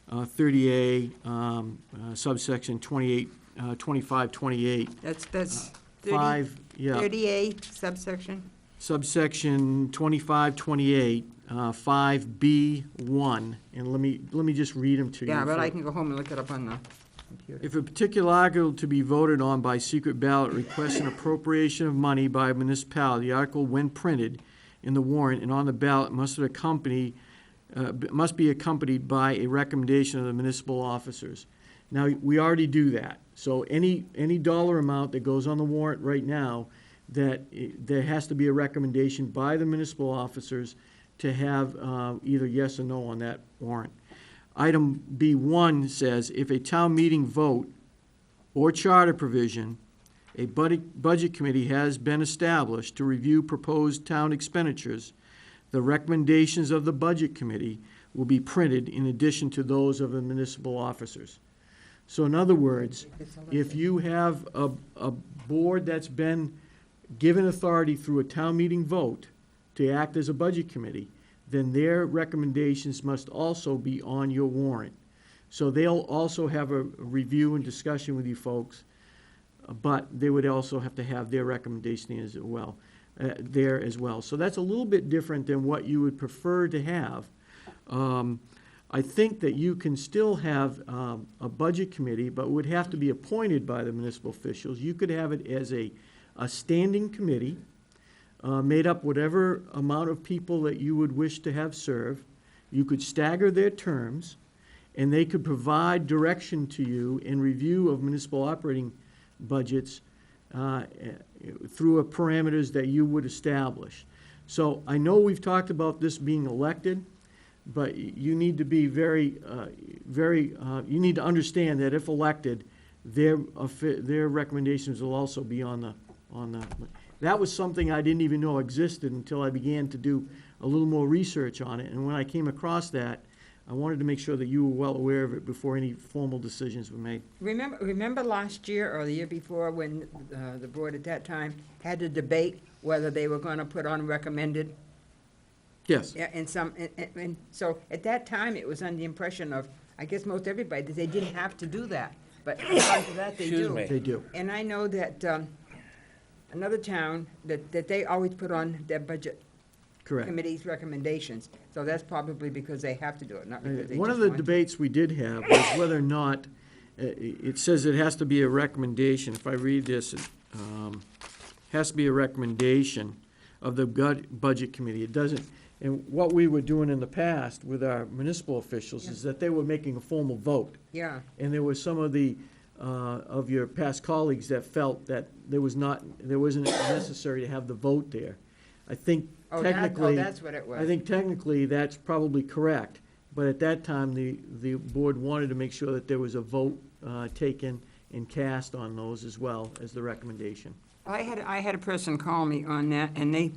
[SPEAKER 1] 30A, subsection 2528,
[SPEAKER 3] That's 30, 30A subsection?
[SPEAKER 1] subsection 2528, 5B1, and let me just read them to you.
[SPEAKER 3] Yeah, but I can go home and look it up on the computer.
[SPEAKER 1] If a particular article to be voted on by secret ballot requests an appropriation of money by a municipality, the article, when printed in the warrant and on the ballot, must be accompanied by a recommendation of the municipal officers. Now, we already do that. So any dollar amount that goes on the warrant right now, that there has to be a recommendation by the municipal officers to have either yes or no on that warrant. Item B1 says, if a town meeting vote or charter provision, a budget committee has been established to review proposed town expenditures, the recommendations of the budget committee will be printed in addition to those of the municipal officers. So in other words, if you have a board that's been given authority through a town meeting vote to act as a budget committee, then their recommendations must also be on your warrant. So they'll also have a review and discussion with you folks, but they would also have to have their recommendation as well, there as well. So that's a little bit different than what you would prefer to have. I think that you can still have a budget committee, but would have to be appointed by the municipal officials. You could have it as a standing committee, made up whatever amount of people that you would wish to have serve. You could stagger their terms, and they could provide direction to you in review of municipal operating budgets through parameters that you would establish. So I know we've talked about this being elected, but you need to be you need to understand that if elected, their recommendations will also be on the. That was something I didn't even know existed until I began to do a little more research on it. And when I came across that, I wanted to make sure that you were well aware of it before any formal decisions were made.
[SPEAKER 3] Remember last year or the year before when the board at that time had to debate whether they were gonna put on recommended?
[SPEAKER 1] Yes.
[SPEAKER 3] Yeah, and so at that time, it was under the impression of, I guess most everybody, that they didn't have to do that. But after that, they do.
[SPEAKER 4] Excuse me.
[SPEAKER 1] They do.
[SPEAKER 3] And I know that another town, that they always put on their budget
[SPEAKER 1] Correct.
[SPEAKER 3] committee's recommendations. So that's probably because they have to do it, not because they
[SPEAKER 1] One
[SPEAKER 3] just
[SPEAKER 1] of the
[SPEAKER 3] want to.
[SPEAKER 1] debates we did have was whether or not, it says it has to be a recommendation. If I read this, it has to be a recommendation of the budget committee. It doesn't, and what we were doing in the past with our municipal officials is that they were making a formal vote.
[SPEAKER 3] Yeah,
[SPEAKER 1] And there were some of of your past colleagues that felt that there wasn't necessary to have the vote there. I think technically.
[SPEAKER 3] that's what it was.
[SPEAKER 1] I think technically that's probably correct, but at that time, the board wanted to make sure that there was a vote taken and cast on those as well as the recommendation.
[SPEAKER 3] I had a person call me on that, and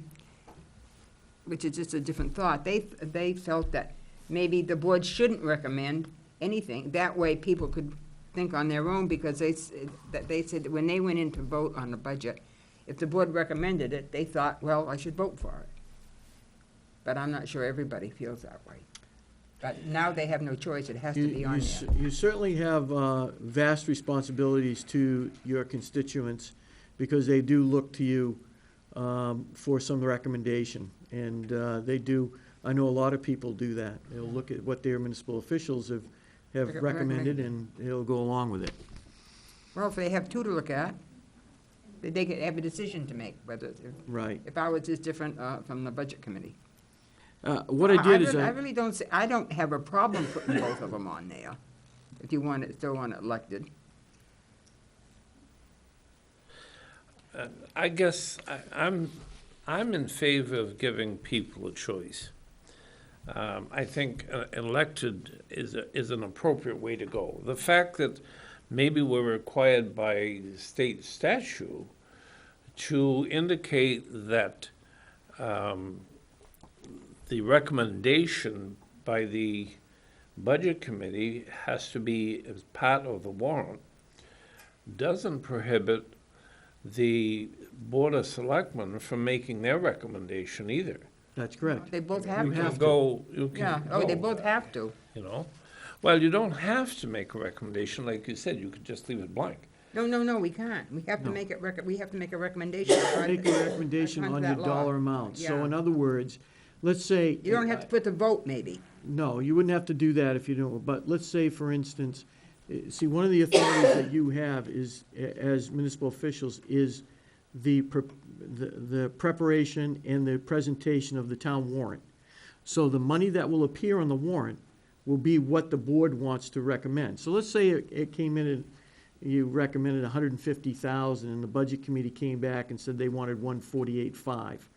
[SPEAKER 3] which is just a different thought, they felt that maybe the board shouldn't recommend anything. That way, people could think on their own, because they said that when they went in to vote on the budget, if the board recommended it, they thought, well, I should vote for it. But I'm not sure everybody feels that way. But now they have no choice, it has to be on there.
[SPEAKER 1] You certainly have vast responsibilities to your constituents, because they do look to you for some recommendation. And they do, I know a lot of people do that. They'll look at what their municipal officials have recommended, and they'll go along with it.
[SPEAKER 3] Well, if they have two to look at, they could have a decision to make, whether,
[SPEAKER 1] Right.
[SPEAKER 3] if ours is different from the budget committee.
[SPEAKER 1] What I did is
[SPEAKER 3] I really don't say, I don't have a problem putting both of them on there, if you still want it elected.
[SPEAKER 4] I guess I'm in favor of giving people a choice. I think elected is an appropriate way to go. The fact that maybe we're required by state statute to indicate that the recommendation by the budget committee has to be as part of the warrant doesn't prohibit the Board of Selectmen from making their recommendation either.
[SPEAKER 1] That's correct.
[SPEAKER 3] They both have
[SPEAKER 1] You
[SPEAKER 3] to.
[SPEAKER 1] have to.
[SPEAKER 4] You can
[SPEAKER 3] Yeah, oh, they
[SPEAKER 4] go,
[SPEAKER 3] both have to.
[SPEAKER 4] you know? Well, you don't have to make a recommendation, like you said, you could just leave it blank.
[SPEAKER 3] No, we can't. We have to
[SPEAKER 1] No.
[SPEAKER 3] make it, we have to make a recommendation.
[SPEAKER 1] Make a recommendation on your
[SPEAKER 3] Under that law.
[SPEAKER 1] dollar amount. So
[SPEAKER 3] Yeah.
[SPEAKER 1] in other words, let's say.
[SPEAKER 3] You don't have to put the vote, maybe.
[SPEAKER 1] No, you wouldn't have to do that if you don't, but let's say, for instance, see, one of the authorities that you have is, as municipal officials, is the preparation and the presentation of the town warrant. So the money that will appear on the warrant will be what the board wants to recommend. So let's say it came in and you recommended $150,000, and the budget committee came back and said they wanted $148,500.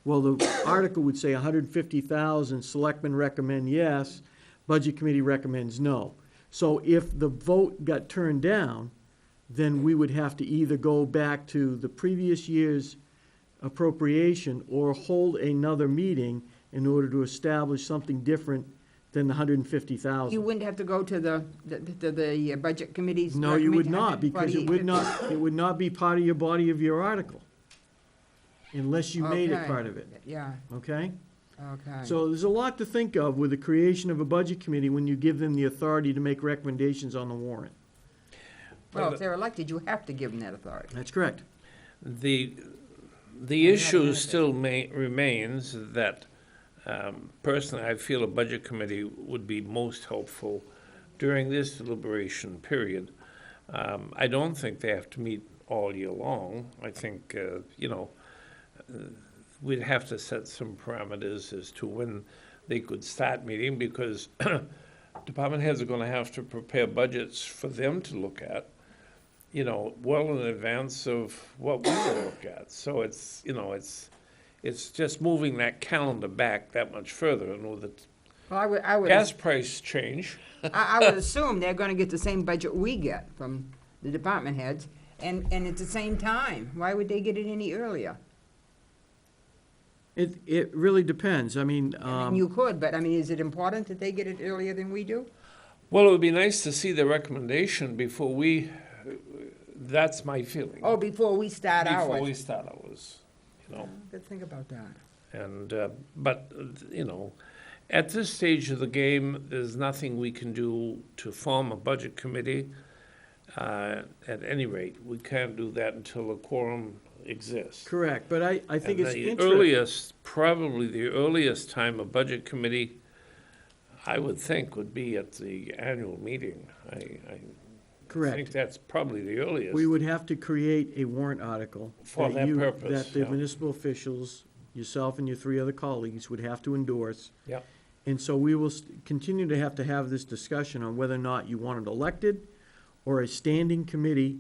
[SPEAKER 1] Well, the article would say 150,000, selectmen recommend yes, budget committee recommends no. So if the vote got turned down, then we would have to either go back to the previous year's appropriation or hold another meeting in order to establish something different than the 150,000.
[SPEAKER 3] You wouldn't have to go to the budget committee's.
[SPEAKER 1] No, you would
[SPEAKER 3] recommendation,
[SPEAKER 1] not, because it would not be part of your body of your article, unless you made it
[SPEAKER 3] Okay.
[SPEAKER 1] part of it,
[SPEAKER 3] Yeah,
[SPEAKER 1] okay?
[SPEAKER 3] Okay.
[SPEAKER 1] So there's a lot to think of with the creation of a budget committee when you give them the authority to make recommendations on the warrant.
[SPEAKER 3] Well, if they're elected, you have to give them that authority.
[SPEAKER 1] That's correct.
[SPEAKER 4] The
[SPEAKER 3] have
[SPEAKER 4] issue
[SPEAKER 3] benefit.
[SPEAKER 4] still remains that, personally, I feel a budget committee would be most helpful during this deliberation period. I don't think they have to meet all year long. I think, we'd have to set some parameters as to when they could start meeting, because department heads are gonna have to prepare budgets for them to look at, well in advance of what we will look at. So it's just moving that calendar back that much further. And with the
[SPEAKER 3] Well, I would,
[SPEAKER 4] gas price change,
[SPEAKER 3] I would assume they're gonna get the same budget we get from the department heads, and at the same time. Why would they get it any earlier?
[SPEAKER 1] It really depends. I mean,
[SPEAKER 3] I mean, you could, but I mean, is it important that they get it earlier than we do?
[SPEAKER 4] well, it would be nice to see the recommendation before that's my feeling.
[SPEAKER 3] Oh, before we start
[SPEAKER 4] Before we
[SPEAKER 3] ours?
[SPEAKER 4] start ours,
[SPEAKER 3] Good think about that.
[SPEAKER 4] And, but, at this stage of the game, there's nothing we can do to form a budget committee. At any rate, we can't do that until a quorum exists.
[SPEAKER 1] correct, but I think
[SPEAKER 4] And
[SPEAKER 1] it's
[SPEAKER 4] the
[SPEAKER 1] interesting.
[SPEAKER 4] earliest, probably the earliest time a budget committee, I would think, would be at the annual meeting. I
[SPEAKER 1] Correct.
[SPEAKER 4] think that's probably the earliest.
[SPEAKER 1] We would have to create a warrant article.
[SPEAKER 4] For that purpose,
[SPEAKER 1] That the
[SPEAKER 4] yeah.
[SPEAKER 1] municipal officials, yourself and your 3 other colleagues would have to endorse.
[SPEAKER 4] Yep.
[SPEAKER 1] And so we will continue to have this discussion on whether or not you want it elected or a standing committee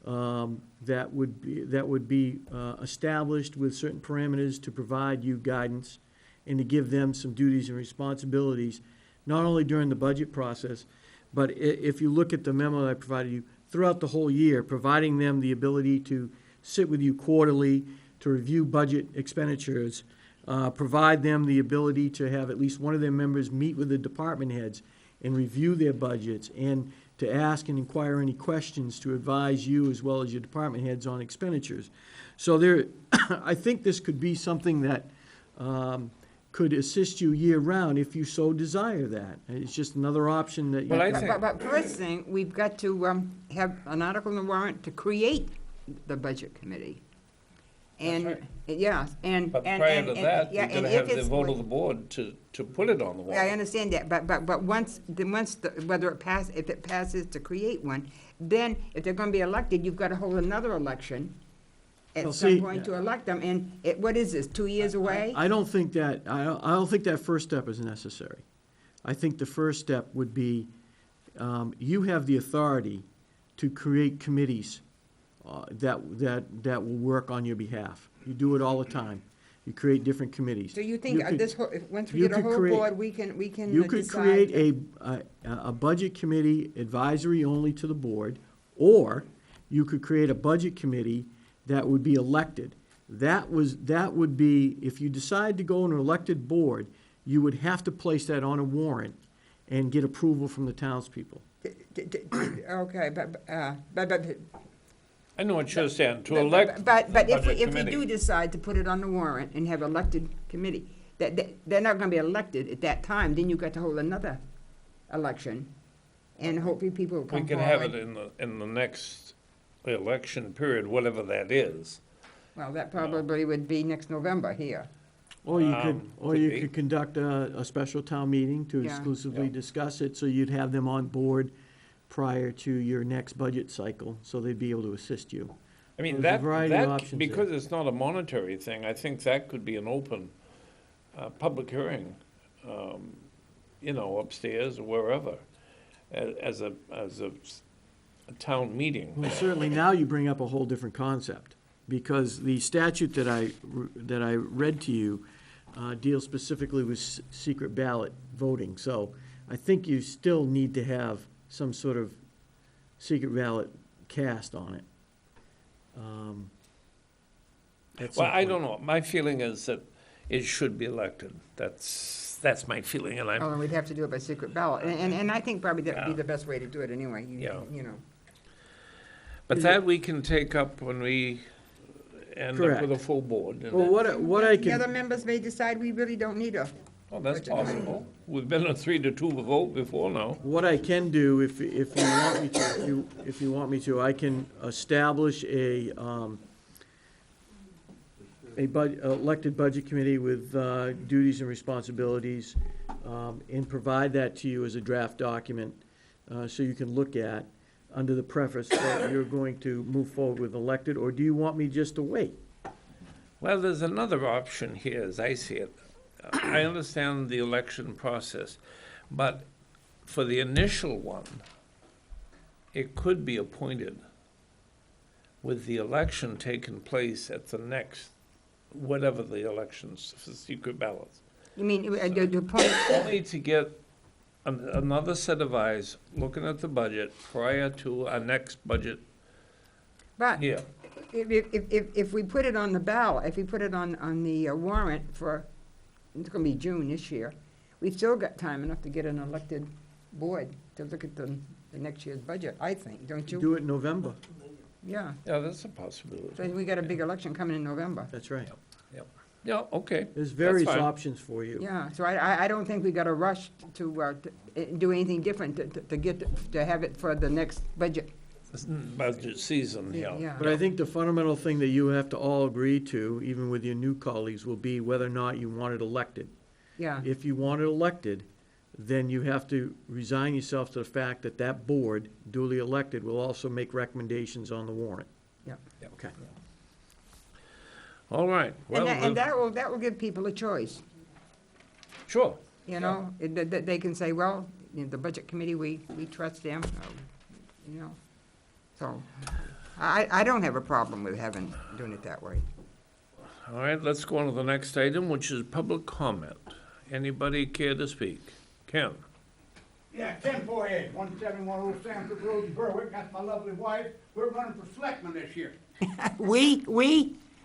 [SPEAKER 1] that would be established with certain parameters to provide you guidance and to give them some duties and responsibilities, not only during the budget process, but if you look at the memo that I provided you, throughout the whole year, providing them the ability to sit with you quarterly, to review budget expenditures, provide them the ability to have at least one of their members meet with the department heads and review their budgets, and to ask and inquire any questions to advise you as well as your department heads on expenditures. So there, I think this could be something that could assist you year-round if you so desire that. It's just another option that you
[SPEAKER 4] Well, I
[SPEAKER 1] can-
[SPEAKER 4] think-
[SPEAKER 3] But first thing, we've got to have an article in the warrant to create the budget committee. And,
[SPEAKER 4] right.
[SPEAKER 3] yeah, and.
[SPEAKER 4] But
[SPEAKER 3] and-
[SPEAKER 4] prior
[SPEAKER 3] and-
[SPEAKER 4] to
[SPEAKER 3] and-
[SPEAKER 4] that,
[SPEAKER 3] yeah,
[SPEAKER 4] you're gonna
[SPEAKER 3] and if
[SPEAKER 4] have the
[SPEAKER 3] it's
[SPEAKER 4] vote
[SPEAKER 3] with-
[SPEAKER 4] of the board to put it on the
[SPEAKER 3] I
[SPEAKER 4] warrant.
[SPEAKER 3] understand that, but once, whether if it passes to create one, then if they're gonna be elected, you've gotta hold another election
[SPEAKER 1] Well,
[SPEAKER 3] at some
[SPEAKER 1] see,
[SPEAKER 3] point to elect them, and what is this, 2 years away?
[SPEAKER 1] I don't think that first step is necessary. I think the first step would be, you have the authority to create committees that will work on your behalf. You do it all the time. You create different committees.
[SPEAKER 3] So you think
[SPEAKER 1] could-
[SPEAKER 3] this, once we
[SPEAKER 1] you
[SPEAKER 3] get a
[SPEAKER 1] could
[SPEAKER 3] whole
[SPEAKER 1] create-
[SPEAKER 3] board, we can
[SPEAKER 1] You could
[SPEAKER 3] decide
[SPEAKER 1] create a budget committee advisory only to the board, or you could create a budget committee that would be elected. That would be, if you decide to go on an elected board, you would have to place that on a warrant and get approval from the townspeople.
[SPEAKER 3] Okay, but.
[SPEAKER 4] I know what you're saying, to elect
[SPEAKER 3] But
[SPEAKER 4] a
[SPEAKER 3] if
[SPEAKER 4] budget
[SPEAKER 3] we
[SPEAKER 4] committee.
[SPEAKER 3] do decide to put it on the warrant and have elected committee, they're not gonna be elected at that time, then you've got to hold another election, and hopefully people will
[SPEAKER 4] We
[SPEAKER 3] come
[SPEAKER 4] can have it
[SPEAKER 3] forward.
[SPEAKER 4] in the next election period, whatever that is.
[SPEAKER 3] Well, that probably would be next November here.
[SPEAKER 1] Or you
[SPEAKER 4] Could be.
[SPEAKER 1] could conduct a special town meeting to
[SPEAKER 3] Yeah.
[SPEAKER 1] exclusively
[SPEAKER 4] Yeah.
[SPEAKER 1] discuss it, so you'd have them on board prior to your next budget cycle, so they'd be able to assist you.
[SPEAKER 4] I mean,
[SPEAKER 1] There's a variety of
[SPEAKER 4] that,
[SPEAKER 1] options
[SPEAKER 4] because it's not a monetary thing, I think that could be an open, public hearing, upstairs or wherever, as a town meeting.
[SPEAKER 1] Well, certainly now you bring up a whole different concept, because the statute that I read to you deals specifically with secret ballot voting. So I think you still need to have some sort of secret ballot cast on it. At some
[SPEAKER 4] Well, I
[SPEAKER 1] point.
[SPEAKER 4] don't know, my feeling is that it should be elected, that's my feeling, and I'm,
[SPEAKER 3] Oh, we'd have to do it by secret ballot, and I think probably that'd be
[SPEAKER 4] Yeah.
[SPEAKER 3] the best way to do it anyway,
[SPEAKER 4] Yeah.
[SPEAKER 3] you know.
[SPEAKER 4] but that we can take up when we, end up with a
[SPEAKER 1] Correct.
[SPEAKER 4] full board. and
[SPEAKER 1] Well,
[SPEAKER 4] then-
[SPEAKER 1] what I
[SPEAKER 3] The other
[SPEAKER 1] can,
[SPEAKER 3] members may decide we really don't need a,
[SPEAKER 4] Oh, that's possible. We've been a 3-2 vote before now.
[SPEAKER 1] what I can do, if you want me to, if you want me to, I can establish elected budget committee with duties and responsibilities, and provide that to you as a draft document, so you can look at, under the preface that you're going to move forward with elected, or do you want me just to wait?
[SPEAKER 4] Well, there's another option here, as I see it. I understand the election process, but for the initial one, it could be appointed with the election taking place at the next, whatever the elections, for secret ballots.
[SPEAKER 3] you mean, the point,
[SPEAKER 4] Only to get another set of eyes looking at the budget prior to our next budget
[SPEAKER 3] but
[SPEAKER 4] here.
[SPEAKER 3] if we put it on the ballot, if we put it on the warrant for, it's gonna be June this year, we've still got time enough to get an elected board to look at the next year's budget, I think, don't you?
[SPEAKER 1] Do it in November,
[SPEAKER 3] Yeah,
[SPEAKER 4] Yeah, that's a possibility.
[SPEAKER 3] so we got a big election coming in November.
[SPEAKER 1] that's right.
[SPEAKER 4] Yeah, okay.
[SPEAKER 1] There's
[SPEAKER 4] That's
[SPEAKER 1] various
[SPEAKER 4] fine.
[SPEAKER 1] options for you.
[SPEAKER 3] Yeah, so I don't think we got to rush to do anything different to get, to have it for the next budget.
[SPEAKER 4] It's budget season, yeah.
[SPEAKER 3] Yeah.
[SPEAKER 1] But I think the fundamental thing that you have to all agree to, even with your new colleagues, will be whether or not you want it elected.
[SPEAKER 3] Yeah,
[SPEAKER 1] If you want it elected, then you have to resign yourself to the fact that that board, duly elected, will also make recommendations on the warrant.
[SPEAKER 3] yeah.
[SPEAKER 1] Okay.
[SPEAKER 4] All right. Well,
[SPEAKER 3] And that will give people a choice,
[SPEAKER 4] sure.
[SPEAKER 3] you know? That they can say, well, you know, the budget committee, we trust them, you know? So, I don't have a problem with doing it that way.
[SPEAKER 4] All right, let's go on to the next item, which is public comment. Anybody care to speak? Ken?
[SPEAKER 8] Yeah, Ken Boyer, 171 Sanford Road in Berwick, that's my lovely wife. We're running for selectman this year.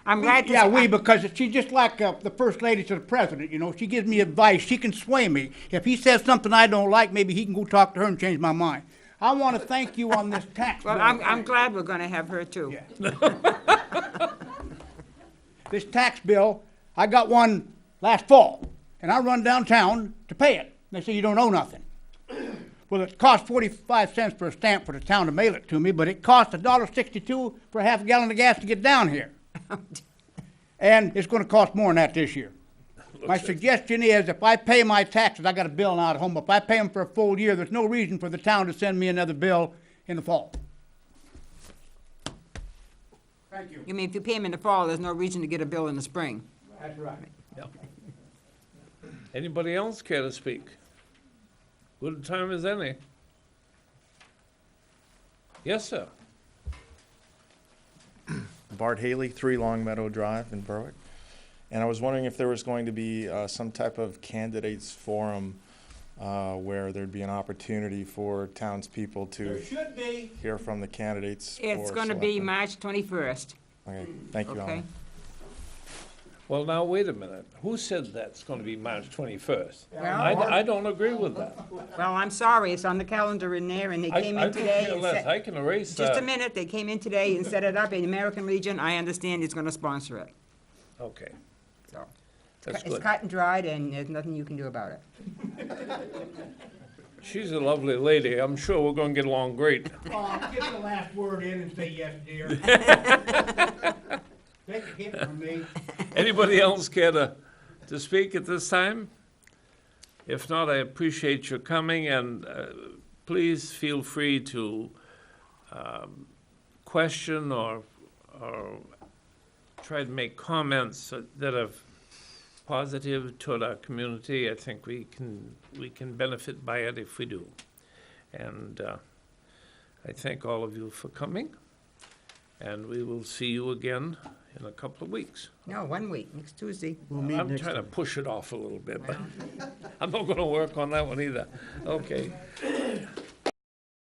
[SPEAKER 3] I'm glad to.
[SPEAKER 8] Yeah, because she's just like the first lady to the president, you know. She gives me advice, she can sway me. If he says something I don't like, maybe he can go talk to her and change my mind. I want to thank you on this tax bill.
[SPEAKER 3] Well, I'm glad we're gonna have her too.
[SPEAKER 8] Yeah. This tax bill, I got one last fall, and I run downtown to pay it. They say you don't owe nothing. Well, it cost 45 cents for a stamp for the town to mail it to me, but it cost $1.62 for a half a gallon of gas to get down here. And it's gonna cost more than that this year. My suggestion is, if I pay my taxes, I got a bill now at home, if I pay them for a full year, there's no reason for the town to send me another bill in the fall. Thank you.
[SPEAKER 3] You mean, if you pay them in the fall, there's no reason to get a bill in the spring?
[SPEAKER 8] That's right.
[SPEAKER 4] Anybody else care to speak? Good time as any. Yes, sir.
[SPEAKER 9] Bart Haley, 3 Long Meadow Drive in Berwick. And I was wondering if there was going to be some type of candidates forum where there'd be an opportunity for townspeople
[SPEAKER 8] There
[SPEAKER 9] to
[SPEAKER 8] should be.
[SPEAKER 9] hear from the candidates.
[SPEAKER 3] It's
[SPEAKER 9] for
[SPEAKER 3] gonna be
[SPEAKER 9] selectmen.
[SPEAKER 3] March 21st,
[SPEAKER 9] Okay, thank you,
[SPEAKER 3] okay?
[SPEAKER 9] Alan.
[SPEAKER 4] Well, now, wait a minute. Who said that's gonna be March 21st?
[SPEAKER 3] Well,
[SPEAKER 4] I don't agree with that.
[SPEAKER 3] well, I'm sorry, it's on the calendar in there, and they came
[SPEAKER 4] I
[SPEAKER 3] in
[SPEAKER 4] could
[SPEAKER 3] today
[SPEAKER 4] care
[SPEAKER 3] and
[SPEAKER 4] less.
[SPEAKER 3] set.
[SPEAKER 4] I can erase
[SPEAKER 3] Just a
[SPEAKER 4] that.
[SPEAKER 3] minute, they came in today and set it up, and American Legion, I understand, is gonna sponsor it,
[SPEAKER 4] Okay,
[SPEAKER 3] so.
[SPEAKER 4] that's
[SPEAKER 3] It's
[SPEAKER 4] good.
[SPEAKER 3] cut and dried, and there's nothing you can do about it.
[SPEAKER 4] She's a lovely lady. I'm sure we're gonna get along great.
[SPEAKER 8] Get the last word in and say yes, dear. Take a hit from me.
[SPEAKER 4] Anybody else care to speak at this time? If not, I appreciate your coming, and please feel free to question or try to make comments that are positive toward our community. I think we can benefit by it if we do. And I thank all of you for coming, and we will see you again in a couple of weeks.
[SPEAKER 3] No, 1 week, next Tuesday.
[SPEAKER 1] We'll meet
[SPEAKER 4] I'm
[SPEAKER 1] next
[SPEAKER 4] trying to
[SPEAKER 1] time.
[SPEAKER 4] push it off a little bit, but I'm not gonna work on that one either. Okay.